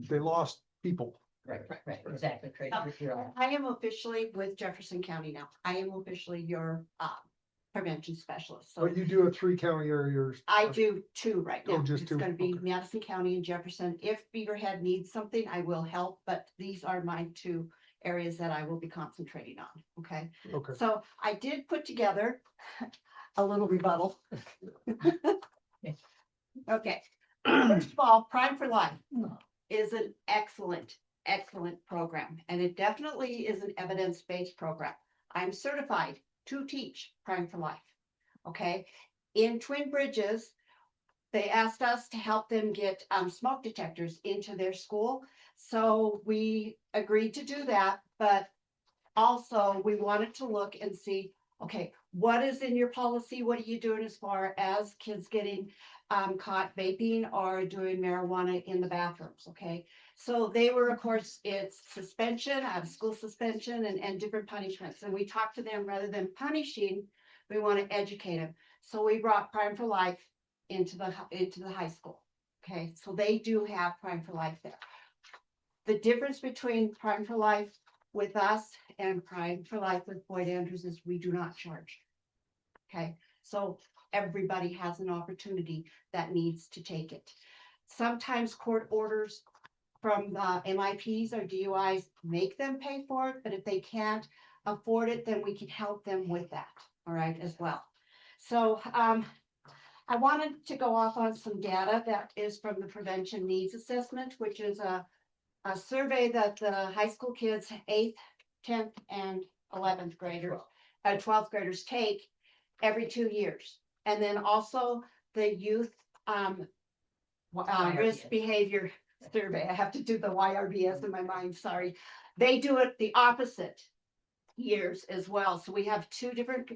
they lost people. Right, exactly, Craig. You're on. I am officially with Jefferson County now. I am officially your prevention specialist. So But you do a 3-county area. I do 2 right Oh, now. just It's 2, gonna be okay. Madison County and Jefferson. If Beaverhead needs something, I will help, but these are my 2 areas that I will be concentrating on, okay? Okay. So I did put together a little rebuttal. Okay, first of all, Prime for Life is an excellent program, and it definitely is an evidence-based program. I'm certified to teach Prime for Life, okay? In Twin Bridges, they asked us to help them get smoke detectors into their school. So we agreed to do that, but also we wanted to look and see, okay, what is in your policy? What are you doing as far as kids getting caught vaping or doing marijuana in the bathrooms, okay? So they were, of course, it's suspension, out of school suspension and different punishments. And we talked to them rather than punishing, we want to educate them. So we brought Prime for Life into the high school, Okay, so they do have Prime for Life there. The difference between Prime for Life with us and Prime for Life with Boyd Andrews is we do not charge. Okay, so everybody has an opportunity that needs to take it. Sometimes court orders from the MIPs or DUIs make them pay for it, but if they can't afford it, then we can help them with that, all right, as well. So I wanted to go off on some data that is from the Prevention Needs Assessment, which is a survey that the high school kids, 8th, 10th, and 11th graders, 12th graders take every 2 years. And then also the youth risk behavior survey. I have to do the YRBS in my mind, sorry. They do it the opposite years as well. So we have 2 different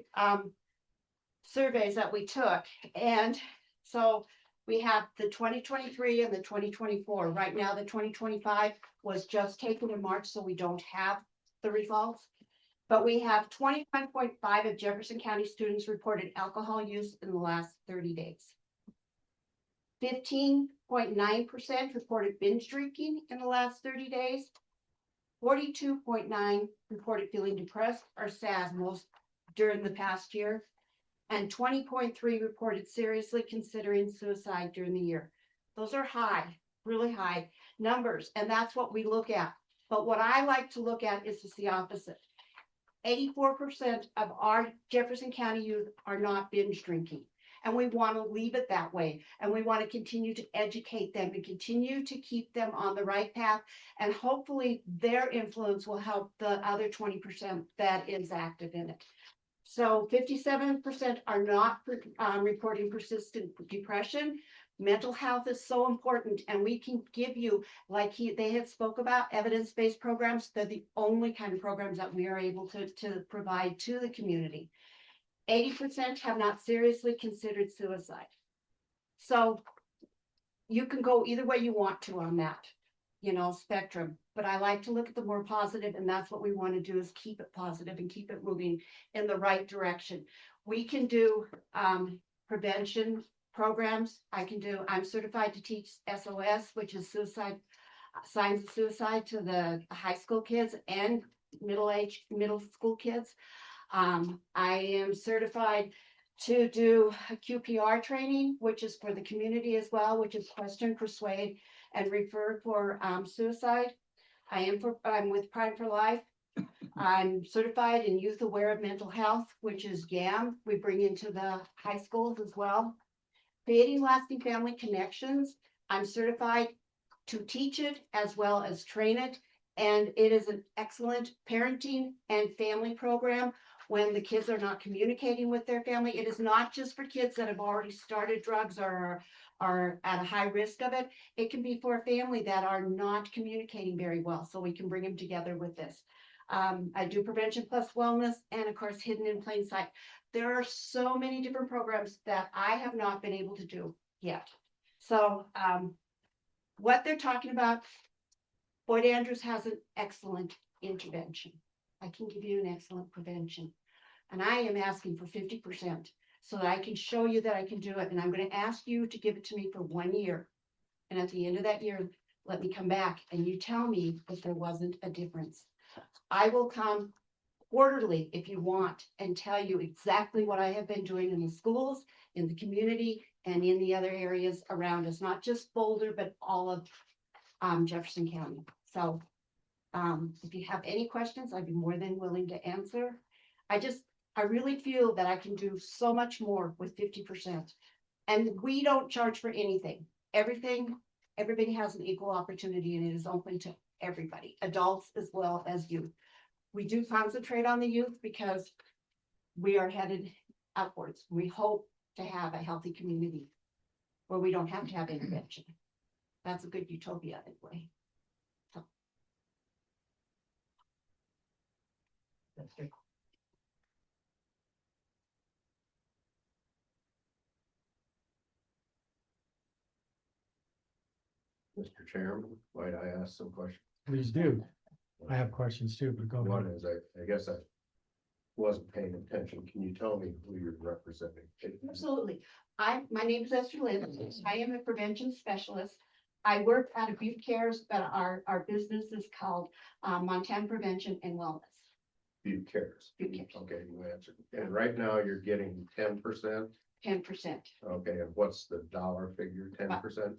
surveys that we took. And so we have the 2023 and the 2024. Right now, the 2025 was just taken in March, so we don't have the results. But we have 21.5 of Jefferson County students reported alcohol use in the last 30 days. 15.9% reported binge drinking in the last 30 days. 42.9 reported feeling depressed or sad most during the past year. And 20.3 reported seriously considering suicide during the year. Those are high, really high numbers, and that's what we look at. But what I like to look at is just the opposite. 84% of our Jefferson County youth are not binge drinking. And we want to leave it that way. And we want to continue to educate them and continue to keep them on the right path. And hopefully their influence will help the other 20% that is active in it. So 57% are not reporting persistent depression. Mental health is so important, and we can give you, like they had spoke about, evidence-based programs. They're the only kind of programs that we are able to provide to the community. 80% have not seriously considered suicide. So you can go either way you want to on that, spectrum. But I like to look at the more positive, and that's what we want to do is keep it positive and keep it moving in the right direction. We can do prevention programs. I'm certified to teach SOS, which is suicide, signs of suicide to the high school kids and middle school kids. I am certified to do a QPR training, which is for the community as well, which is question, persuade, and refer for suicide. I'm with Prime for Life. I'm certified in Youth Aware of Mental Health, which is YAM. We bring into the high schools as well. Creating Lasting Family Connections. I'm certified to teach it as well as train it. And it is an excellent parenting and family program when the kids are not communicating with their family. It is not just for kids that have already started drugs or are at a high risk of it. It can be for a family that are not communicating very well. So we can bring them together with this. I do prevention plus wellness, and of course, hidden in plain sight. There are so many different programs that I have not been able to do yet. So what they're talking about, Boyd Andrews has an excellent intervention. I can give you an excellent prevention. And I am asking for 50% so that I can show you that I can do it. And I'm going to ask you to give it to me for 1 year. And at the end of that year, let me come back and you tell me if there wasn't a difference. I will come quarterly if you want and tell you exactly what I have been doing in the schools, in the community, and in the other areas around us, not just Boulder, but all of Jefferson County. So if you have any questions, I'd be more than willing to answer. I really feel that I can do so much more with 50%. And we don't charge for anything. Everybody has an equal opportunity, and it is open to everybody, adults as well as youth. We do concentrate on the youth because we are headed upwards. We hope to have a healthy community where we don't have to have intervention. That's a good utopia anyway. So. That's good. Mr. Chairman, might I ask some questions? Please do. I have questions too, but go One ahead. is, I guess wasn't paying attention, can you tell me who you're representing? Absolutely. My name is Esther Lynn. I am a prevention specialist. I work out of Butte Cares, but our business is called Montana Prevention and Wellness. Butte Cares. Butte Cares. Okay, you answered. And right now you're getting 10%? 10%, Okay, and what's the dollar figure, 10%?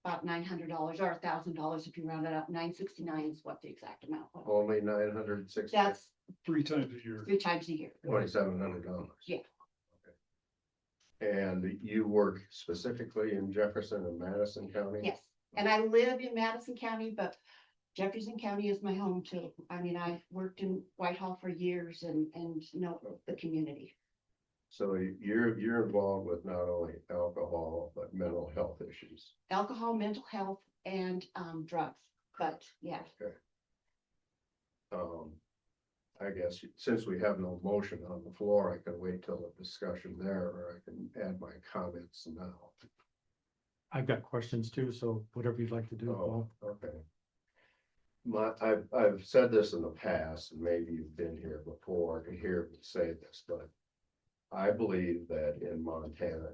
about $900 or $1,000 if you round it up. 969 is what the exact amount was. Only 960? That's 3 times a year. 3 times a year. $2,700? Yeah. Okay. And you work specifically in Jefferson and Madison County? Yes, and I live in Madison County, but Jefferson County is my home too. I mean, I worked in Whitehall for years and know the community. So you're involved with not only alcohol, but mental health issues? Alcohol, mental health, and drugs, but yeah. Okay. I guess since we have no motion on the floor, I can wait till the discussion there, or I can add my comments now. I've got questions too, so whatever you'd like to do, Oh, Paul. okay. I've said this in the past, and maybe you've been here before to hear me say this, but I believe that in Montana,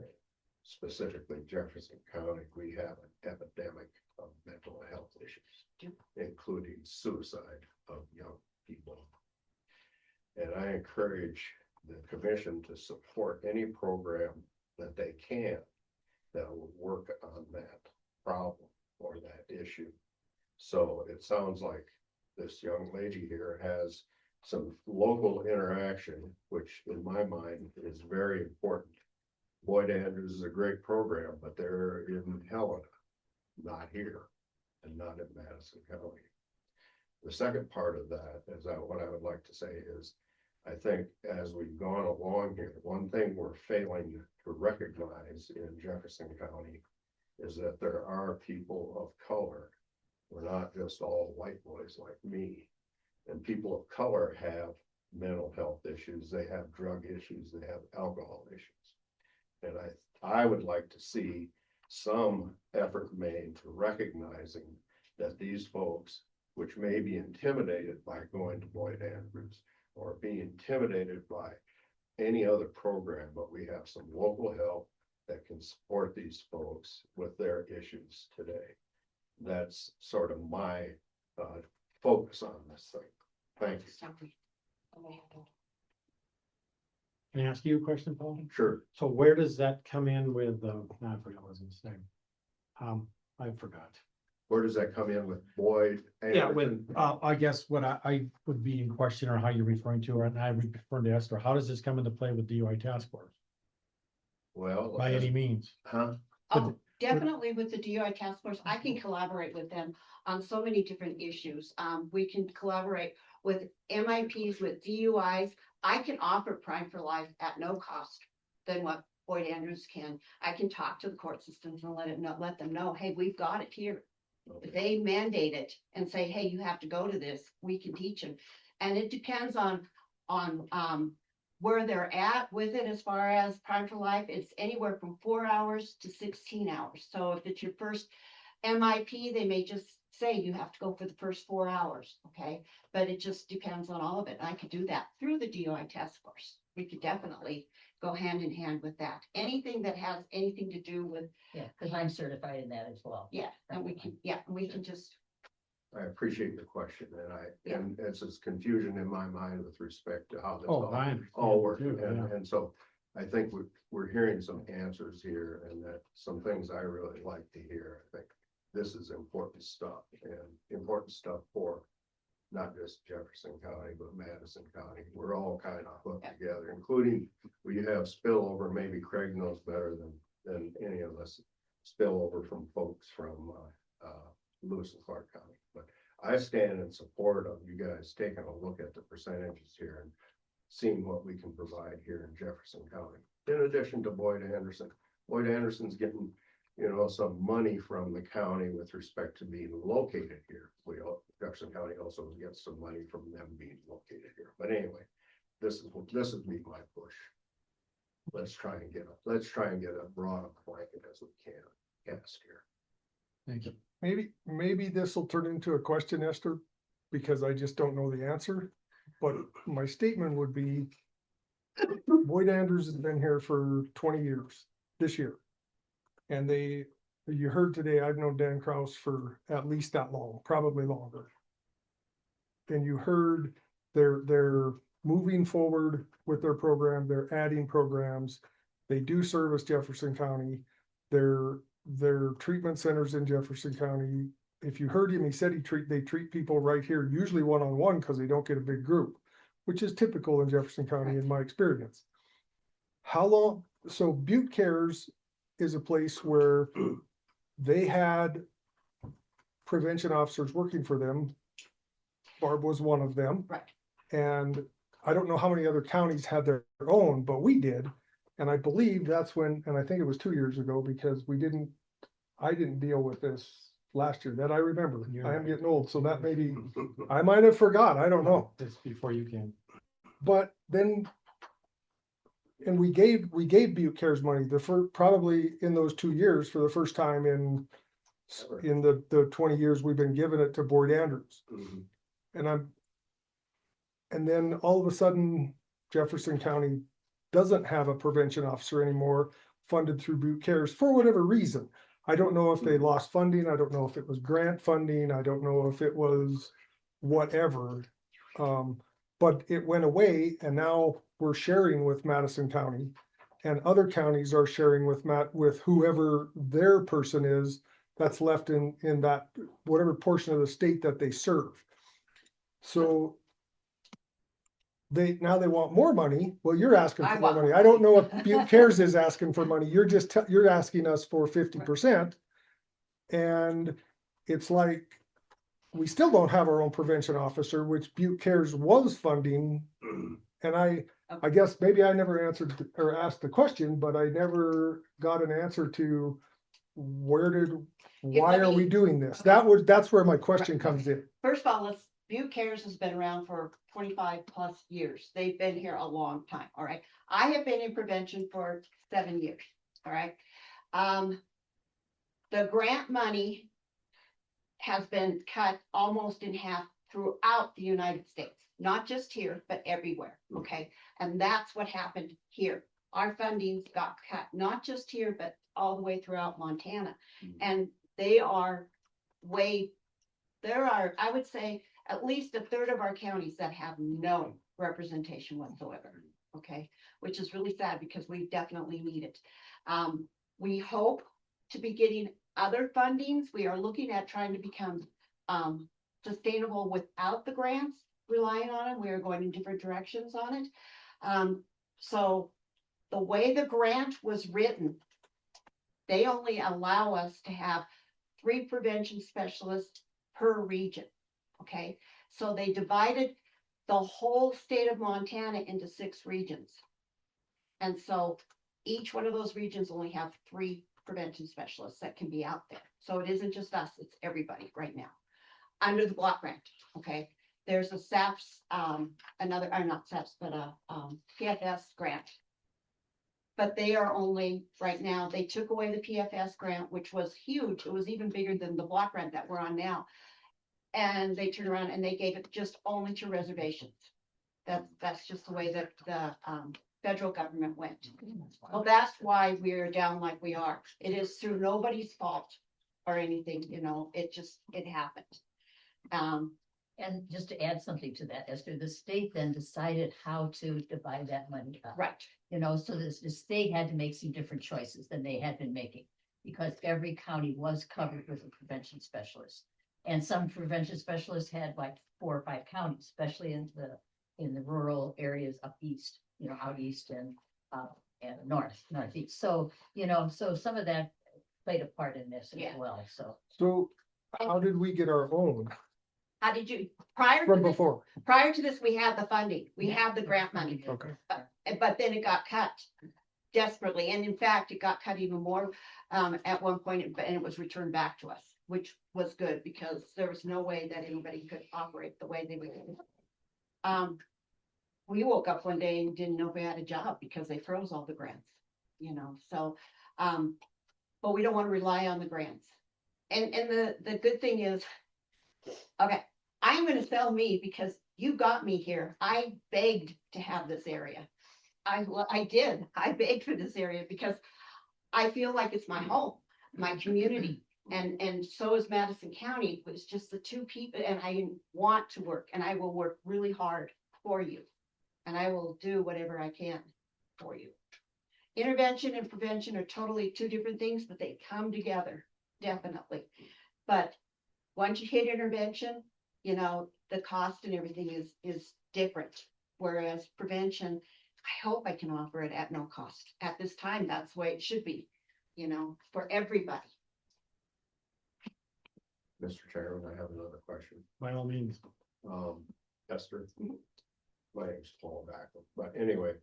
specifically Jefferson County, we have an epidemic of mental health issues, including suicide of young people. And I encourage the commission to support any program that they can that will work on that problem or that issue. So it sounds like this young lady here has some local interaction, which in my mind is very important. Boyd Andrews is a great program, but they're in Helena, not here, and not in Madison County. The second part of that is what I would like to say is, I think as we've gone along here, one thing we're failing to recognize in Jefferson County is that there are people of color. We're not just all white boys like me. And people of color have mental health issues, they have drug issues, they have alcohol issues. And I would like to see some effort made to recognizing that these folks, which may be intimidated by going to Boyd Andrews or be intimidated by any other program, but we have some local help that can support these folks with their issues today. That's sort of my focus on this thing. Thank you. Can I ask you a question, Paul? Sure. So where does that come in with, I forgot what I was gonna say. I forgot. Where does that come in with Boyd? Yeah, with, I guess what I would be in question or how you're referring to, and I refer to Esther, how does this come into play with DUI task force Well, by any means? huh? Oh, definitely with the DUI task force, I can collaborate with them on so many different issues. We can collaborate with MIPs, with DUIs. I can offer Prime for Life at no cost than what Boyd Andrews can. I can talk to the court systems and let them know, hey, we've got it here. If they mandate it and say, hey, you have to go to this, we can teach them. And it depends on where they're at with it. As far as Prime for Life, it's anywhere from 4 hours to 16 hours. So if it's your first MIP, they may just say you have to go for the first 4 hours, okay? But it just depends on all of it. I could do that through the DUI task force. We could definitely go hand in hand with that. Anything that has anything to do with. Yeah, because I'm certified in that as well. Yeah, and we can just. I appreciate your question, and it's this confusion in my mind with respect to how this all works. And so I think we're hearing some answers here, and that some things I really like to hear. I think this is important stuff, and important stuff for not just Jefferson County, but Madison County. We're all kind of hooked together, including we have spillover. Maybe Craig knows better than any of us, spillover from folks from Lewis and Clark County. But I stand in support of you guys taking a look at the percentages here and seeing what we can provide here in Jefferson County. In addition to Boyd Anderson. Boyd Anderson's getting, some money from the county with respect to being located here. Jefferson County also gets some money from them being located here. But anyway, this is me, my push. Let's try and get a broad blanket as we can cast here. Thank you. Maybe this will turn into a question, Esther, because I just don't know the answer. But my statement would be, Boyd Andrews has been here for 20 years this year. And you heard today, I've known Dan Kraus for at least that long, probably longer. And you heard they're moving forward with their program, they're adding programs. They do service Jefferson County. Their treatment centers in Jefferson County. If you heard him, he said they treat people right here, usually one-on-one, because they don't get a big group, which is typical in Jefferson County in my experience. How long, so Butte Cares is a place where they had prevention officers working for them. Barb was one of them. Right. And I don't know how many other counties had their own, but we did. And I believe that's when, and I think it was 2 years ago, because I didn't deal with this last year, that I remember. I am getting old, so that maybe, I might have forgot, I don't know. It's before you came. But then, and we gave Butte Cares money, probably in those 2 years, for the first time in the 20 years we've been giving it to Boyd Andrews. And then all of a sudden, Jefferson County doesn't have a prevention officer anymore, funded through Butte Cares for whatever reason. I don't know if they lost funding. I don't know if it was grant funding. I don't know if it was whatever. But it went away, and now we're sharing with Madison County, and other counties are sharing with whoever their person is that's left in that whatever portion of the state that they serve. So now they want more money. Well, you're asking for more money. I don't know if Butte Cares is asking for money. You're asking us for 50%. And it's like, we still don't have our own prevention officer, which Butte Cares was funding. And I guess maybe I never answered or asked the question, but I never got an answer to why are we doing this? That's where my question comes in. First of all, Butte Cares has been around for 25 plus years. They've been here a long time, all right? I have been in prevention for 7 years, all right? The grant money has been cut almost in half throughout the United States, not just here, but everywhere, okay? And that's what happened here. Our fundings got cut, not just here, but all the way throughout Montana. And there are, I would say, at least a third of our counties that have no representation whatsoever, okay? Which is really sad, because we definitely need it. We hope to be getting other fundings. We are looking at trying to become sustainable without the grants, relying on them. We are going in different directions on it. So the way the grant was written, they only allow us to have 3 prevention specialists per region. Okay, so they divided the whole state of Montana into 6 regions. And so each one of those regions only have 3 prevention specialists that can be out there. So it isn't just us, it's everybody right now. Under the block grant, okay? There's a SAPS, not SAPS, but a PFS grant. But they are only, right now, they took away the PFS grant, which was huge. It was even bigger than the block grant that we're on now. And they turned around and they gave it just only to reservations. That's just the way that the federal government went. Well, that's why we're down like we are. It is through nobody's fault or anything, it happened. And just to add something to that, Esther, the state then decided how to divide that money up. Right. So the state had to make some different choices than they had been making, because every county was covered with a prevention specialist. And some prevention specialists had like 4 or 5 counties, especially in the rural areas up east, out east and northeast. So, so some of that played a part in this as well. So how did we get our own? How did you, Prior to this, we had the funding, we had the grant money. Okay. But then it got cut desperately. And in fact, it got cut even more at one point, and it was returned back to us, which was good, because there was no way that anybody could operate the way they would. We woke up one day and didn't know we had a job because they froze all the grants, so, but we don't want to rely on the grants. And the good thing is, okay, I'm going to sell me because you got me here. I begged to have this area. I did. I begged for this area because I feel like it's my home, my community. And so is Madison County. It was just the two people, and I want to work, and I will work really hard for you. And I will do whatever I can for you. Intervention and prevention are totally two different things, but they come together, definitely. But once you hit intervention, you know, the cost and everything is different. Whereas prevention, I hope I can offer it at no cost. At this time, that's the way it should be, you know, for everybody. Mr. Chairman, I have another question. By all means. Esther. My name's Paul Backlund, but anyway,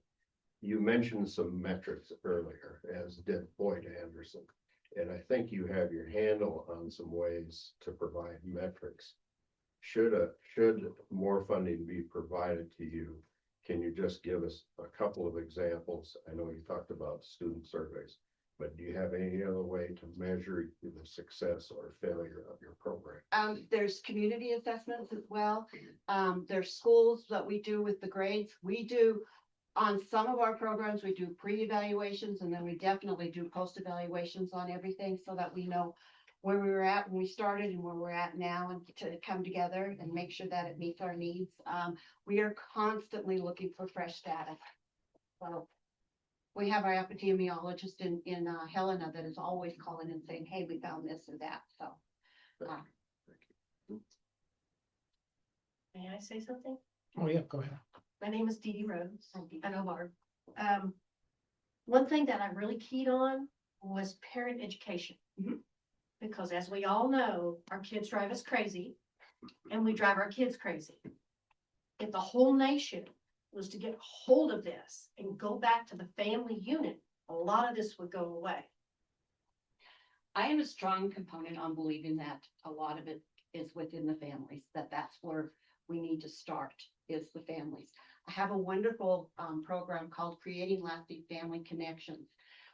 you mentioned some metrics earlier, as did Boyd Anderson. And I think you have your handle on some ways to provide metrics. Should more funding be provided to you, can you just give us a couple of examples? I know you talked about student surveys, but do you have any other way to measure the success or failure of your program? There's community assessments as well. There's schools that we do with the grades. We do, on some of our programs, we do pre-evaluations, and then we definitely do post-evaluations on everything so that we know where we were at when we started and where we're at now, and to come together and make sure that it meets our needs. We are constantly looking for fresh data. So we have our epidemiologist in Helena that is always calling and saying, hey, we found this or that. So. May I say something? Oh, yeah, go ahead. My name is Dee Dee Rhodes. I know Barb. One thing that I really keyed on was parent education. Because as we all know, our kids drive us crazy and we drive our kids crazy. If the whole nation was to get a hold of this and go back to the family unit, a lot of this would go away. I am a strong component on believing that a lot of it is within the families, that's where we need to start, is the families. I have a wonderful program called Creating Lasting Family Connections,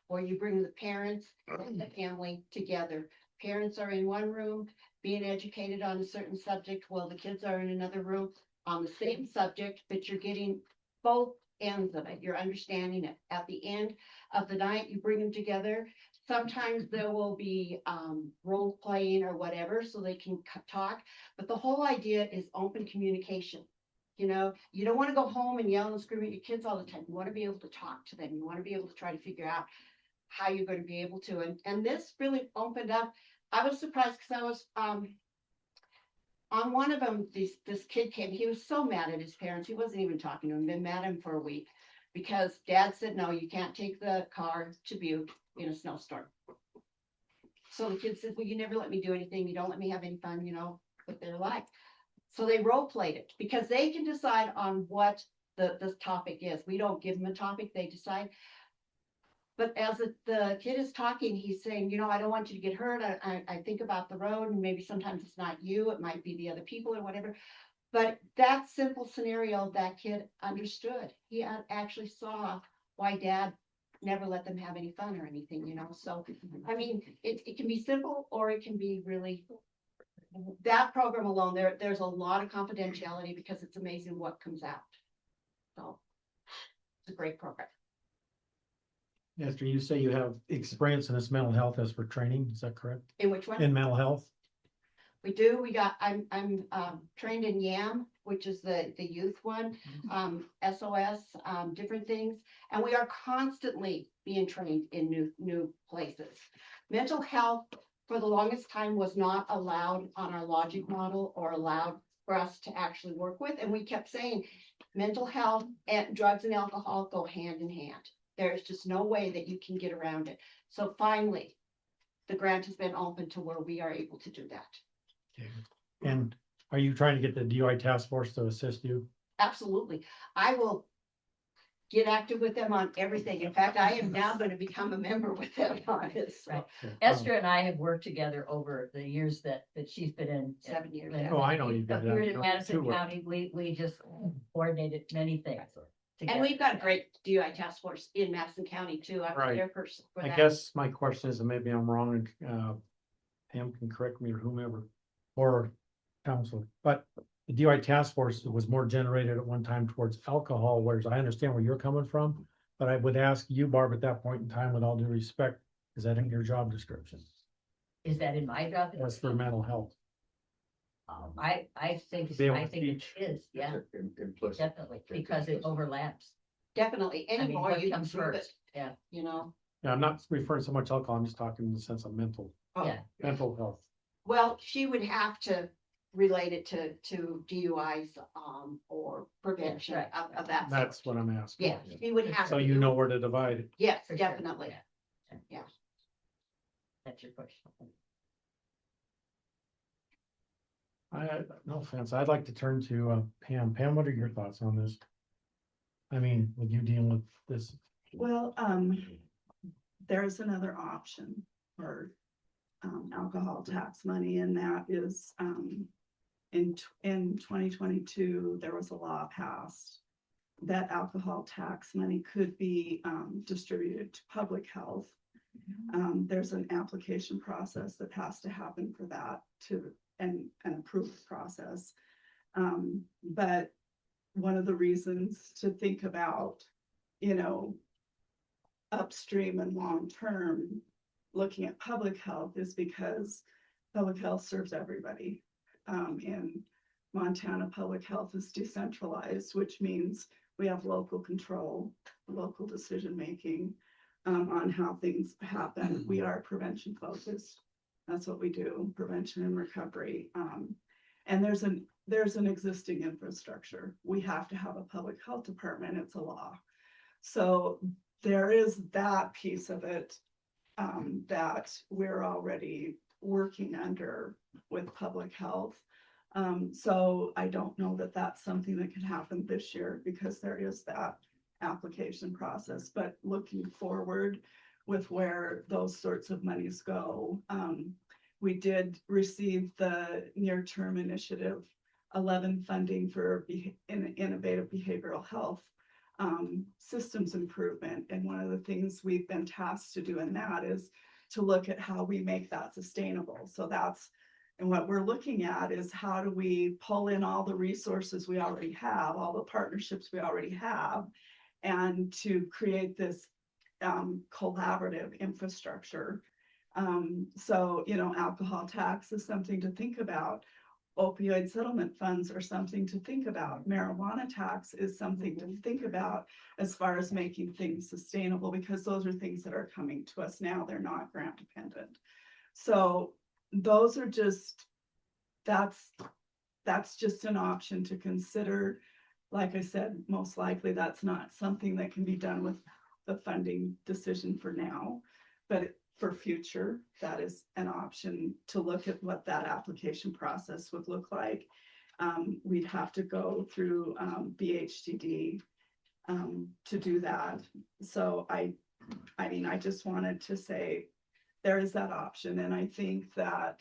where you bring the parents and the family together. Parents are in one room being educated on a certain subject, while the kids are in another room on the same subject, but you're getting both ends of it. You're understanding it. At the end of the night, you bring them together. Sometimes there will be role playing or whatever, so they can talk. But the whole idea is open communication. You know, you don't want to go home and yell and scream at your kids all the time. You want to be able to talk to them. You want to be able to try to figure out how you're going to be able to. And this really opened up. I was surprised because I was on one of them, this kid came. He was so mad at his parents. He wasn't even talking to them. Been mad at him for a week because dad said, no, you can't take the car to Butte in a snowstorm. So the kid said, well, you never let me do anything. You don't let me have any fun, you know, what they're like. So they role played it because they can decide on what the topic is. We don't give them a topic, they decide. But as the kid is talking, he's saying, you know, I don't want you to get hurt. I think about the road, and maybe sometimes it's not you, it might be the other people or whatever. But that simple scenario, that kid understood. He actually saw why dad never let them have any fun or anything, you know. So, I mean, it can be simple or it can be really, that program alone, there's a lot of confidentiality because it's amazing what comes out. So it's a great program. Esther, you say you have experience in this mental health as for training, is that correct? In which one? In mental health? We do. I'm trained in YAM, which is the youth one, SOS, different things. And we are constantly being trained in new places. Mental health for the longest time was not allowed on our logic model or allowed for us to actually work with. And we kept saying mental health and drugs and alcohol go hand in hand. There's just no way that you can get around it. So finally, the grant has been open to where we are able to do that. Okay. And are you trying to get the DUI task force to assist you? Absolutely. I will get active with them on everything. In fact, I am now going to become a member with them on this. Right. Esther and I have worked together over the years that she's been in. 7 years. Oh, I know you've got that. Here in Madison Too. County, we just coordinated many things. And together. we've got a great DUI task force in Madison County too. I'm Right. their person for I that. guess my question is, and maybe I'm wrong, and Pam can correct me or whomever, or council, but the DUI task force was more generated at one time towards alcohol, whereas I understand where you're coming from. But I would ask you, Barb, at that point in time, with all due respect, is that in your job description? Is that in my job? That's for mental health. I think, Be able I to think it teach. is, yeah, Implicit. definitely, because it overlaps. Definitely, I any mean, more what you can comes prove it, first? Yeah, you know? Yeah, I'm not referring so much alcohol, I'm just talking in the sense of mental yeah. health. Well, she would have to relate it to DUIs, or prevention Right. of that. That's what I'm asking. Yeah, she would have. So to you do- know where to divide it. Yes, For sure. definitely. Yeah. That's your question. No offense, I'd like to turn to Pam. Pam, what are your thoughts on this? I mean, with you dealing with this, Well, there's another option for alcohol tax money, and that is in 2022, there was a law passed that alcohol tax money could be distributed to public health. There's an application process that has to happen for that and an approved process. But one of the reasons to think about, you know, upstream and long-term, looking at public health is because public health serves everybody. In Montana, public health is decentralized, which means we have local control, local decision-making on how things happen. We are prevention focused. That's what we do, prevention and recovery. And there's an existing infrastructure. We have to have a public health department. It's a law. So there is that piece of it that we're already working under with public health. So I don't know that that's something that can happen this year because there is that application process, but looking forward with where those sorts of monies go, we did receive the near-term initiative 11 funding for innovative behavioral health systems improvement. And one of the things we've been tasked to do in that is to look at how we make that sustainable. So and what we're looking at is how do we pull in all the resources we already have, all the partnerships we already have, and to create this collaborative infrastructure. So, you know, alcohol tax is something to think about. Opioid settlement funds are something to think about. Marijuana tax is something to think about as far as making things sustainable, because those are things that are coming to us now. They're not grant dependent. So those are just, that's just an option to consider. Like I said, most likely that's not something that can be done with the funding decision for now, but for future, that is an option to look at what that application process would look like. We'd have to go through BHTD to do that. So I mean, I just wanted to say there is that option. And I think that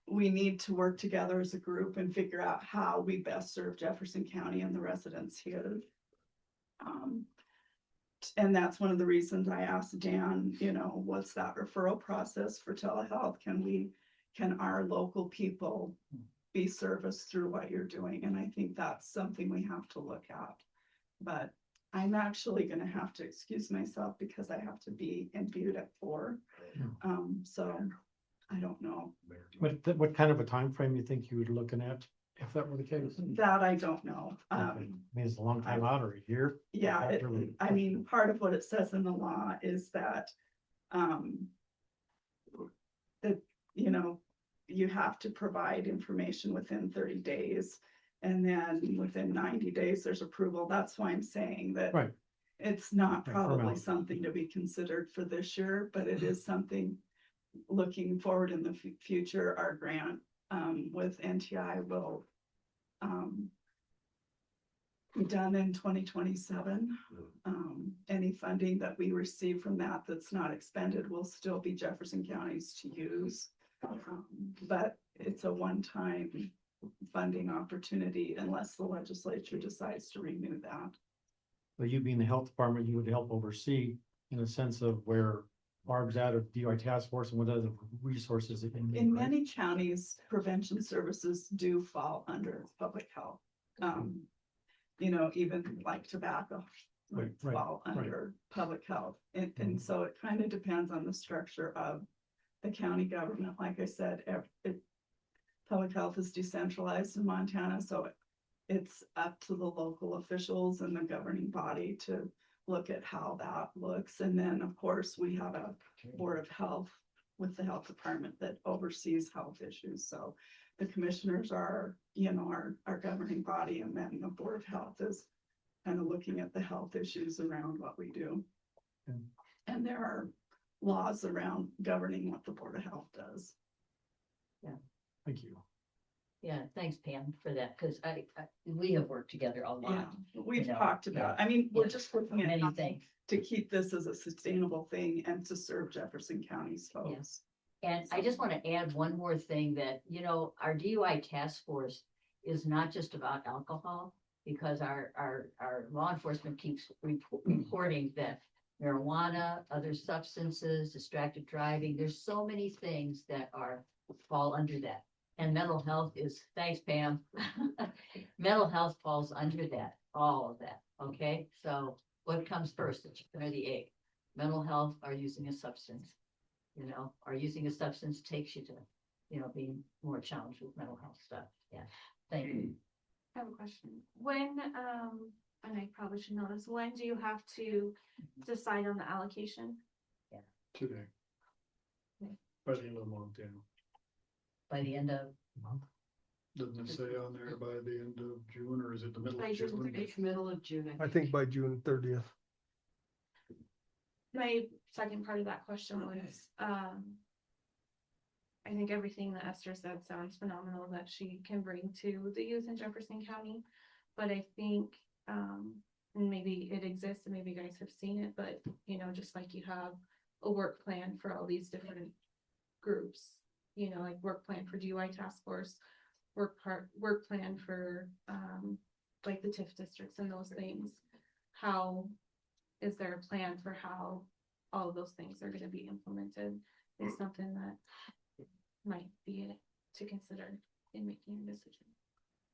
we need to work together as a group and figure out how we best serve Jefferson County and the residents here. And that's one of the reasons I asked Dan, you know, what's that referral process for telehealth? Can our local people be serviced through what you're doing? And I think that's something we have to look at. But I'm actually going to have to excuse myself because I have to be imbued at 4. So I don't know. what kind of a time frame you think you were looking at if that were the case? That I don't know. I mean, it's a long time out, or a year. Yeah, Not really. I mean, part of what it says in the law is that, that, you know, you have to provide information within 30 days. And then within 90 days, there's approval. That's why I'm saying that Right. it's not Right, probably formality. something to be considered for this year, but it is something looking forward in the future. Our grant with NTI will be done in 2027. Any funding that we receive from that that's not expended will still be Jefferson County's to use. But it's a one-time funding opportunity unless the legislature decides to renew that. But you being the health department, you would help oversee in a sense of where Barb's at of DUI task force and what other resources it can. In many counties, prevention services do fall under public health. You know, even like tobacco Right, would right, fall right. under public health. And so it kind of depends on the structure of the county government. Like I said, public health is decentralized in Montana, so it's up to the local officials and the governing body to look at how that looks. And then, of course, we have a Board of Health with the health department that oversees health issues. So the commissioners are, our governing body, and then the Board of Health is kind of looking at the health issues around what we do. Okay. And there are laws around governing what the Board of Health does. Thank you. Yeah, thanks Pam for that, because we have worked together a Yeah, lot. we've you know, talked about, we're just looking at Many how things. to keep this as a sustainable thing and to serve Jefferson County's folks. And I just want to add one more thing that, our DUI task force is not just about alcohol, because our law enforcement keeps reporting that marijuana, other substances, distracted driving, there's so many things that fall under that. And mental health thanks Pam, mental health falls under that, all of that, okay? So what comes first, the chicken or the egg? Mental health or using a substance, or using a substance takes you to, being more challenged with mental health stuff, yeah, thank you. I have a question. When, and I probably should know this, when do you have to decide on the allocation? Today. Okay. By the end of the month, yeah. By the end of, Doesn't it say on there by the end of June, or is it the middle By of June, June? it's middle of June. I think by June 30th. My second part of that question was, I think everything that Esther said sounds phenomenal that she can bring to the youth in Jefferson County. But I think, and maybe it exists and maybe you guys have seen it, but just like you have a work plan for all these different groups, like work plan for DUI task force, work plan for, like the TIF districts and those things. How is there a plan for how all of those things are going to be implemented? Is something that might be to consider in making a decision.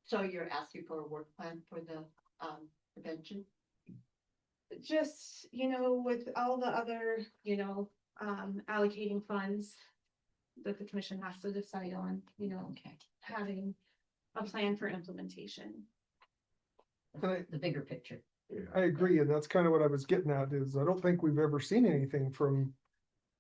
So you're asking for a work plan for the prevention? Just, with all the other, allocating funds that the commission has to decide on, okay, having a plan for implementation. the bigger picture. I agree, and that's kind of what I was getting at, is I don't think we've ever seen anything from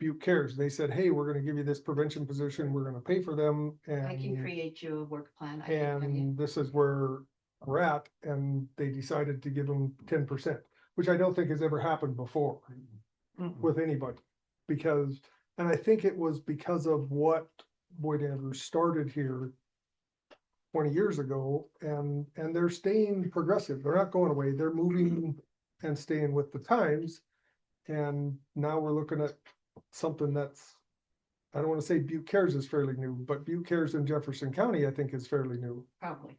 Butte Cares. They said, hey, we're gonna give you this prevention position, we're gonna pay for them, I can and, create you a work plan. I can tell you. and this is where we're at, and they decided to give them 10%, which I don't think has ever happened before with anybody. Because, and I think it was because of what Boyd Andrews started here 20 years ago, and they're staying progressive. They're not going away. They're moving and staying with the times. And now we're looking at something that's, I don't want to say Butte Cares is fairly new, but Butte Cares in Jefferson County, I think, is fairly new. Probably.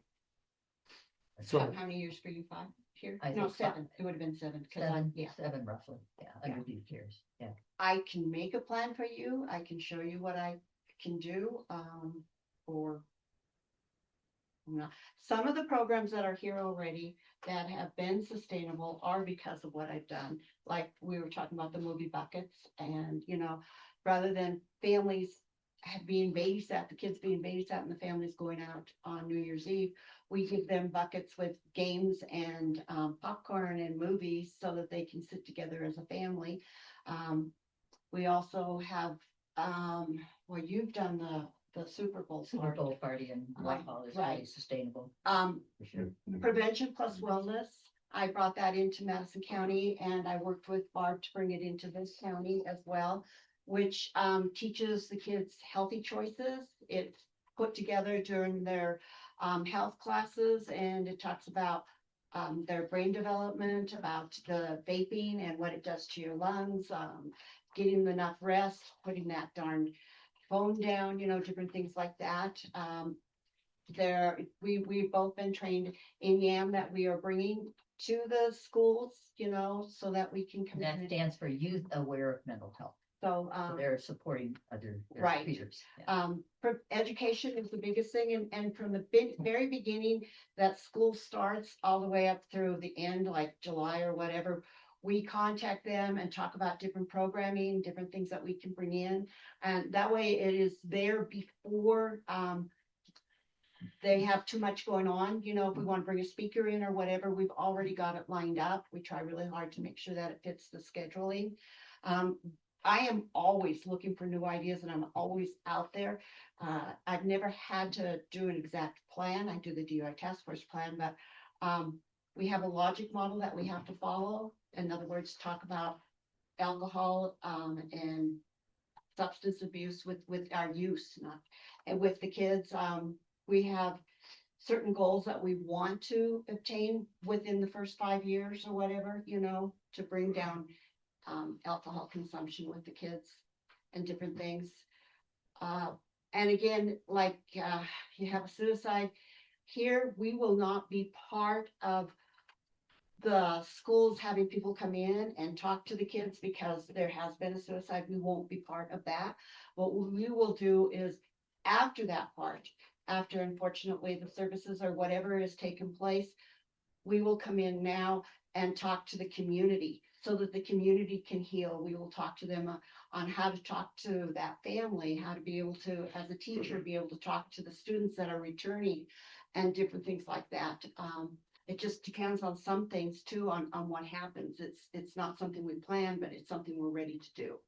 So, How many years for you? 5 here? I No, think 7. It would have been 7. 'Cause yeah. Seven roughly, yeah, under these years, yeah. I can make a plan for you. I can show you what I can do, or some of the programs that are here already that have been sustainable are because of what I've done. Like we were talking about the movie buckets, and rather than families being babysat, the kids being babysat and the families going out on New Year's Eve, we give them buckets with games and popcorn and movies so that they can sit together as a family. We also have, well, you've done the Super Bowl Super Bowl party in Whitehall is Right. really sustainable. party. For sure. Prevention plus wellness. I brought that into Madison County, and I worked with Barb to bring it into this county as well, which teaches the kids healthy choices. It's put together during their health classes, and it talks about their brain development, about the vaping and what it does to your lungs, getting enough rest, putting that darn phone down, different things like that. We've both been trained in YAM that we are bringing to the schools, so that we can come That in. stands for Youth Aware of Mental Health. So, So they're supporting other. their Right. peers. Yeah. for education is the biggest thing, and from the very beginning, that school starts all the way up through the end, like July or whatever, we contact them and talk about different programming, different things that we can bring in, and that way it is there before, they have too much going on, you know, if we want to bring a speaker in or whatever, we've already got it lined up. We try really hard to make sure that it fits the scheduling. I am always looking for new ideas and I'm always out there. I've never had to do an exact plan. I do the DUI task force plan, but we have a logic model that we have to follow. In other words, talk about alcohol and substance abuse with our use, not and with the kids. We have certain goals that we want to obtain within the first 5 years or whatever, you know, to bring down alcohol consumption with the kids and different things. And again, like you have a suicide here, we will not be part of the schools having people come in and talk to the kids because there has been a suicide. We won't be part of that. What we will do is after that part, after unfortunately the services or whatever has taken place, we will come in now and talk to the community so that the community can heal. We will talk to them on how to talk to that family, how to be able to, as a teacher, be able to talk to the students that are returning and different things like that. It just depends on some things too, on what happens. It's not something we plan, but it's something we're ready to do.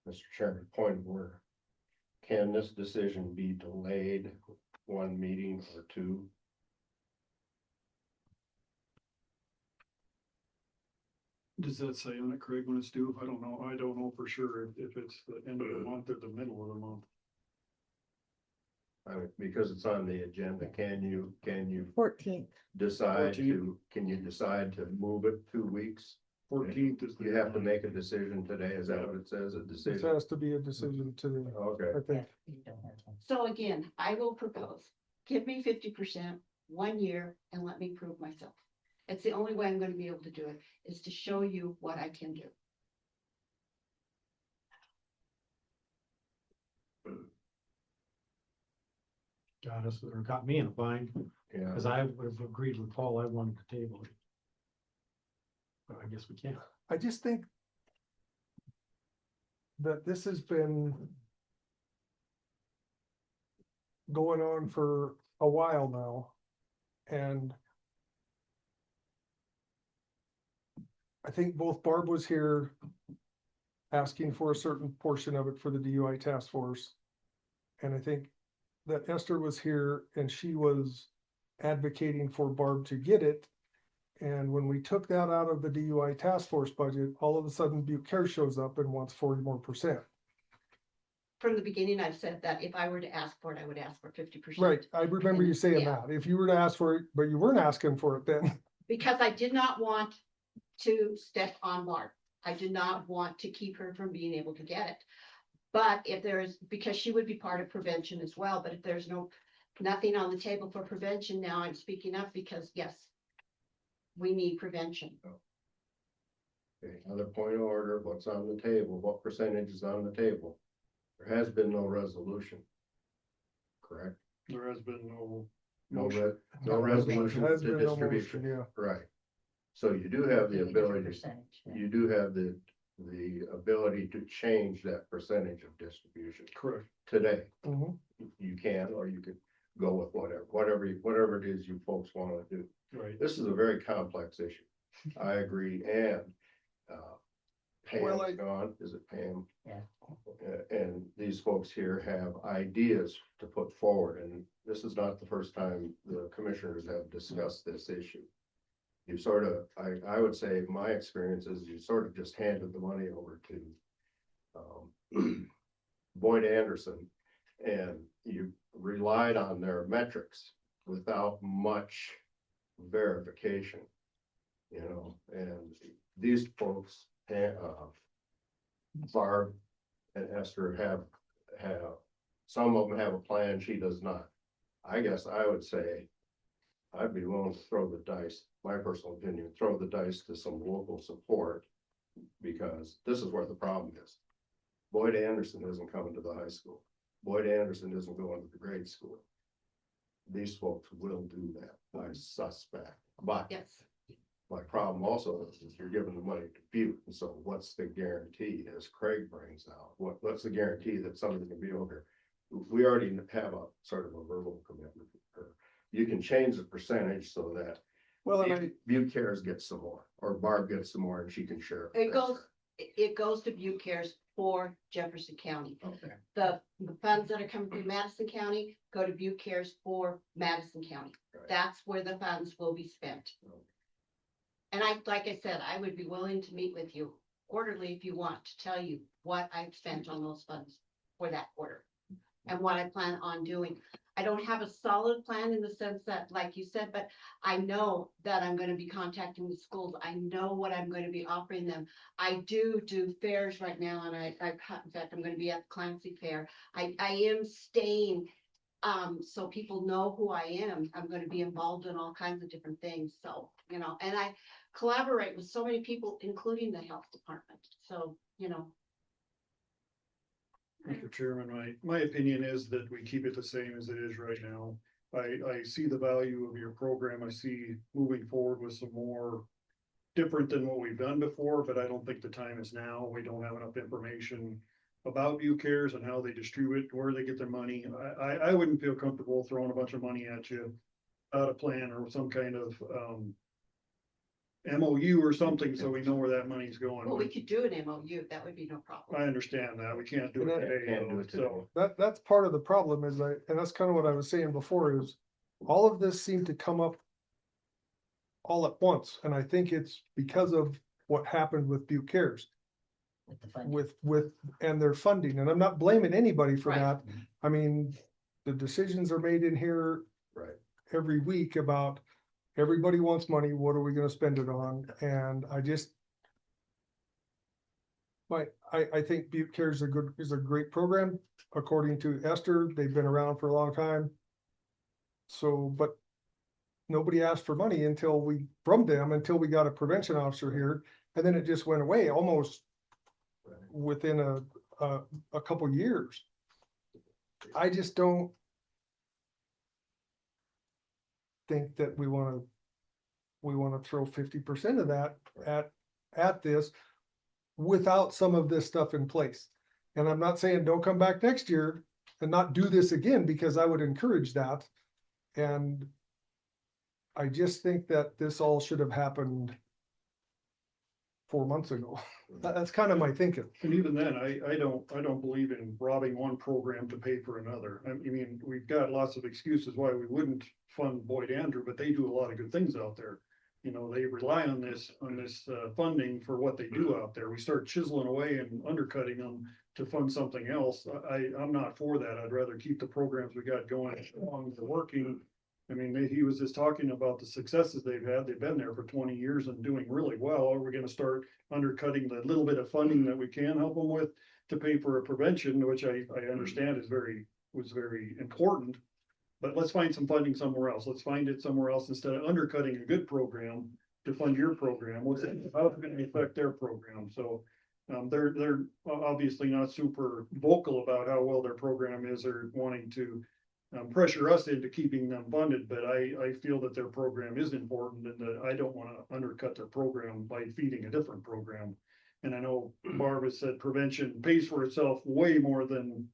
Mr. Chairman, point of order. Can this decision be delayed one meeting or two? Does that say on it, Craig, when it's due? I don't know. I don't know for sure if it's the end of the month or the middle of the month. Because it's on the agenda, can you 14th. decide 14th. to, can you decide to move it 2 weeks? 14th is the. You have to make a decision today, is that what it says, a It decision? has to be a decision to, Okay, I think. You don't have time. So again, I will propose, give me 50%, 1 year, and let me prove myself. It's the only way I'm going to be able to do it, is to show you what I can do. Got us, or got me in a bind, yeah. because I would have agreed with Paul, I wanted to table it. But I guess we can't. I just think that this has been going on for a while now. And I think both Barb was here asking for a certain portion of it for the DUI task force. And I think that Esther was here and she was advocating for Barb to get it. And when we took that out of the DUI task force budget, all of a sudden Butte Care shows up and wants 40% more. From the beginning, I've said that if I were to ask for it, I would ask for 50%. Right, I remember you saying Yeah. that. If you were to ask for it, but you weren't asking for it then. Because I did not want to step on Barb. I did not want to keep her from being able to get it. But if there is, because she would be part of prevention as well, but if there's nothing on the table for prevention now, I'm speaking up because yes, we need prevention. Okay, another point of order, what's on the table, what percentage is on the table? There has been no resolution. Correct? There has been no. No motion. resolution Has to been no distribution, motion, yeah. right? So you do have the Maybe a different ability, percentage, yeah. you do have the ability to change that percentage of distribution Correct. today. Mhm. You can, or you could go with whatever it is you folks want to do. Right. This is a very complex issue. I agree, and Well, Pam's gone, is it Pam? Yeah. And these folks here have ideas to put forward, and this is not the first time the commissioners have discussed this issue. You sort of, I would say my experience is you sort of just handed the money over to Boyd Anderson, and you relied on their metrics without much verification, you know, and these folks, Barb and Esther have, some of them have a plan, she does not. I guess I would say, I'd be willing to throw the dice, my personal opinion, throw the dice to some local support, because this is where the problem is. Boyd Anderson isn't coming to the high school. Boyd Anderson isn't going to the grade school. These folks will do that, I suspect, but Yes. my problem also is you're giving the money to Butte, and so what's the guarantee, as Craig brings out, what's the guarantee that somebody can be over? We already have a sort of a verbal commitment. You can change the percentage so that Well, and Butte Cares gets some more, or Barb gets some more and she can share. It goes to Butte Cares for Jefferson County. Okay. The funds that are coming from Madison County go to Butte Cares for Madison County. Right. That's where the funds will be spent. Okay. And like I said, I would be willing to meet with you quarterly if you want to tell you what I've spent on those funds for that quarter and what I plan on doing. I don't have a solid plan in the sense that, like you said, but I know that I'm gonna be contacting the schools. I know what I'm gonna be offering them. I do fairs right now, and in fact, I'm gonna be at the Clancy Fair. I am staying, so people know who I am. I'm gonna be involved in all kinds of different things, so, you know, and I collaborate with so many people, including the health department, so, you know. Mr. Chairman, my opinion is that we keep it the same as it is right now. I see the value of your program. I see moving forward with some more different than what we've done before, but I don't think the time is now. We don't have enough information about Butte Cares and how they distribute, where they get their money. I wouldn't feel comfortable throwing a bunch of money at you without a plan or some kind of, MOU or something, so we know where that money's going. Well, we could do an MOU, that would be no problem. I understand that. We can't do And it I- today, Can't do though, it today. so. that's part of the problem is and that's kind of what I was saying before is all of this seemed to come up all at once. And I think it's because of what happened with Butte Cares With the fund. with and their funding. And I'm not blaming anybody for Right. that. I mean, the decisions are made in here Right. every week about everybody wants money. What are we gonna spend it on? And I just I think Butte Cares is a great program. According to Esther, they've been around for a long time. So, but nobody asked for money until we got a prevention officer here, and then it just went away almost within a couple years. I just don't think that we wanna throw 50% of that at this without some of this stuff in place. And I'm not saying don't come back next year and not do this again, because I would encourage that. And I just think that this all should have happened 4 months ago. That's kind of my thinking. And even then, I don't believe in robbing one program to pay for another. I mean, we've got lots of excuses why we wouldn't fund Boyd Andrew, but they do a lot of good things out there. You know, they rely on this funding for what they do out there. We start chiseling away and undercutting them to fund something else. I'm not for that. I'd rather keep the programs we got going as long as they're working. I mean, he was just talking about the successes they've had. They've been there for 20 years and doing really well. Are we gonna start undercutting the little bit of funding that we can help them with to pay for a prevention, which I understand was very important. But let's find some funding somewhere else. Let's find it somewhere else instead of undercutting a good program to fund your program. How's it gonna affect their program? So they're obviously not super vocal about how well their program is or wanting to pressure us into keeping them funded, but I feel that their program is important and that I don't want to undercut their program by feeding a different program. And I know Barb has said prevention pays for itself way more than,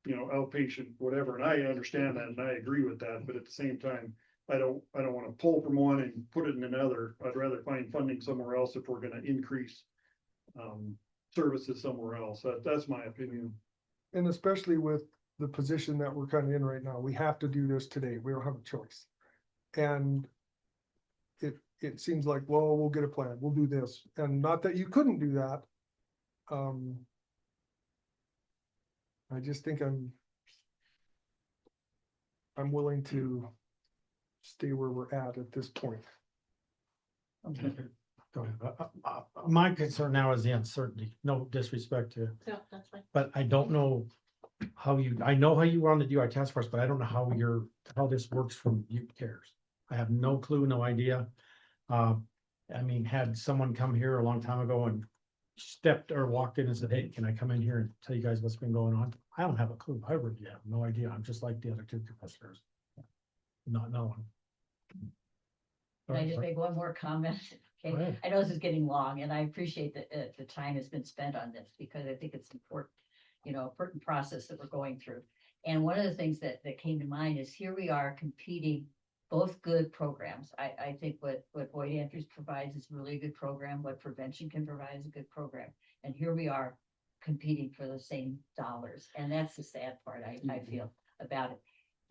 you know, outpatient, whatever, and I understand that and I agree with that, but at the same time, I don't want to pull from one and put it in another. I'd rather find funding somewhere else if we're going to increase services somewhere else. That's my opinion. And especially with the position that we're kind of in right now, we have to do this today. We don't have a choice. And it seems like, well, we'll get a plan, we'll do this. And not that you couldn't do that. I just think I'm willing to stay where we're at this point. Go ahead. My concern now is the uncertainty. No disrespect to, Yeah, that's fine. but I don't know I know how you run the DUI task force, but I don't know how this works from Butte Cares. I have no clue, no idea. I mean, had someone come here a long time ago and stepped or walked in and said, hey, can I come in here and tell you guys what's been going on? I don't have a clue. I really have no idea. I'm just like the other two commissioners. Not knowing. Can I just make one more comment? Go Okay, ahead. I know this is getting long and I appreciate that the time has been spent on this because I think it's important, important process that we're going through. And one of the things that came to mind is here we are competing, both good programs. I think what Boyd Andrews provides is really a good program. What prevention can provide is a good program. And here we are competing for the same dollars. And that's the sad part I feel about it.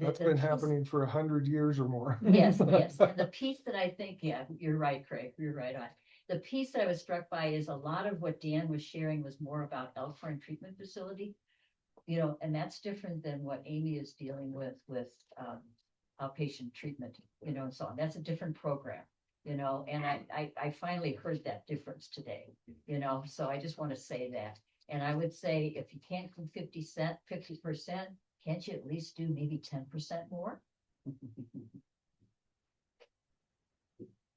That's The been piece- happening for 100 years or more. Yes, yes. And the piece that I think, yeah, you're right, Craig, you're right on. The piece that I was struck by is a lot of what Dan was sharing was more about Elkhorn Treatment Facility. And that's different than what Amy is dealing with outpatient treatment, and so on. That's a different program, and I finally heard that difference today, so I just want to say that. And I would say if you can't do 50%, can't you at least do maybe 10% more?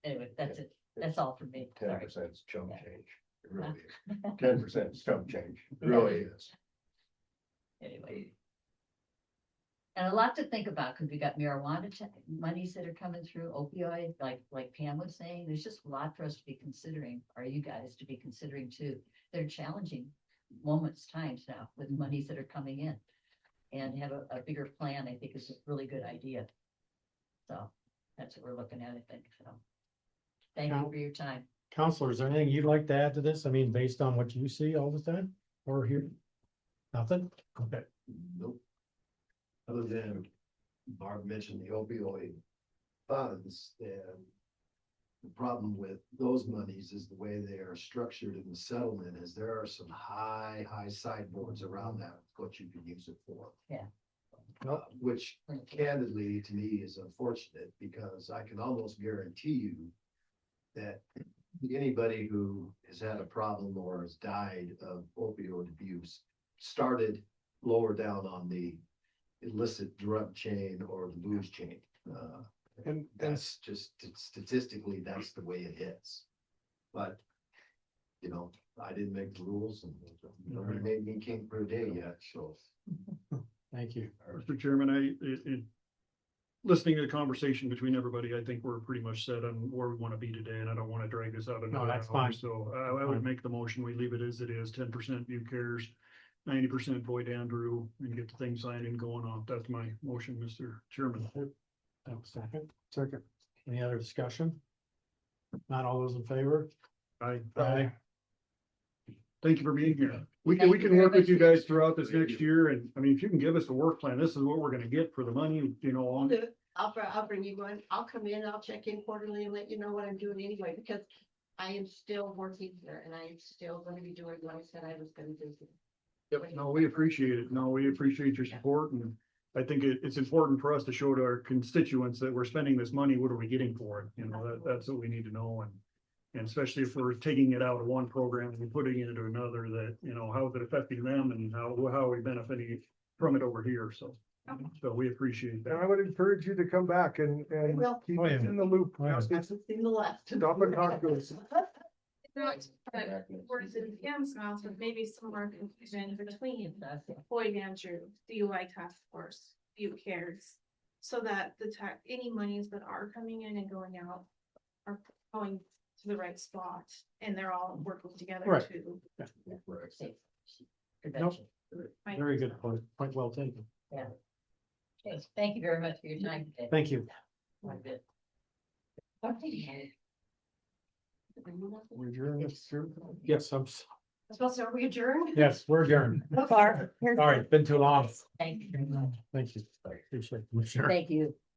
Anyway, that's it. That's all for me. Ten Sorry. percent is chump Yeah. change. It really is. 10% is chump change. It really is. Anyway. And a lot to think about because we got marijuana monies that are coming through, opioid, like Pam was saying, there's just a lot for us to be considering, or you guys to be considering too. They're challenging times now with monies that are coming in. And have a bigger plan, I think is a really good idea. So that's what we're looking at, I think, so. Thank you for your time. Counselor, is there anything you'd like to add to this? I mean, based on what you see all the time or hear? Nothing? Okay. Nope. Other than Barb mentioned the opioid funds, and the problem with those monies is the way they are structured in the settlement is there are some high sideboards around that, what you can use it for. Yeah. Which candidly to me is unfortunate because I can almost guarantee you that anybody who has had a problem or has died of opioid abuse started lower down on the illicit drug chain or the booze chain. And That's just statistically, that's the way it is. But, I didn't make the rules and nobody made me king per day yet, so. Thank you. Mr. Chairman, listening to the conversation between everybody, I think we're pretty much set on where we want to be today, and I don't want to drag this out another that's hour. fine. So I would make the motion, we leave it as it is, 10% View Cares, 90% Boyd Andrew, and get the thing signed and going on. That's my motion, Mr. Chairman. Second. second. Any other discussion? Not all those in favor? Aye. Aye. Thank you for being here. We Thank can you very work with much you for your guys throughout this next year, and I mean, if you can give us a work plan, this is what we're gonna get for the money, I'll on. do it. I'll bring you one. I'll come in, I'll check in quarterly and let you know what I'm doing anyway, because I am still working here and I am still gonna be doing what I said I was gonna do. Yep, no, we appreciate it. No, we appreciate your support, and I think it's important for us to show to our constituents that we're spending this money, what are we getting for it? That's what we need to know, and especially if we're taking it out of one program and putting it into another, that, how is it affecting them and how are we benefiting from it over here, so. So we appreciate And I that. would encourage you to come back and will. keep Oh, yeah. us in the loop. Oh, yeah. I've seen the last. Stop and talk to us. Not, but words in Pam's mouth with maybe some more confusion between Boyd Andrew, DUI task force, View Cares. So that any monies that are coming in and going out are going to the right spot and they're all working together Right. to. Safe. Nope. fight Very this good out. point well taken. Okay, thank you very much for your time today. Thank you. Quite a bit. We're adjourned, Mr. Chairman. Yes, Supposed to, are we adjourned? yes, we're adjourned. So far. Sorry, it's been too long. Thank you very much. Thank you. Appreciate it. Sure. Thank you.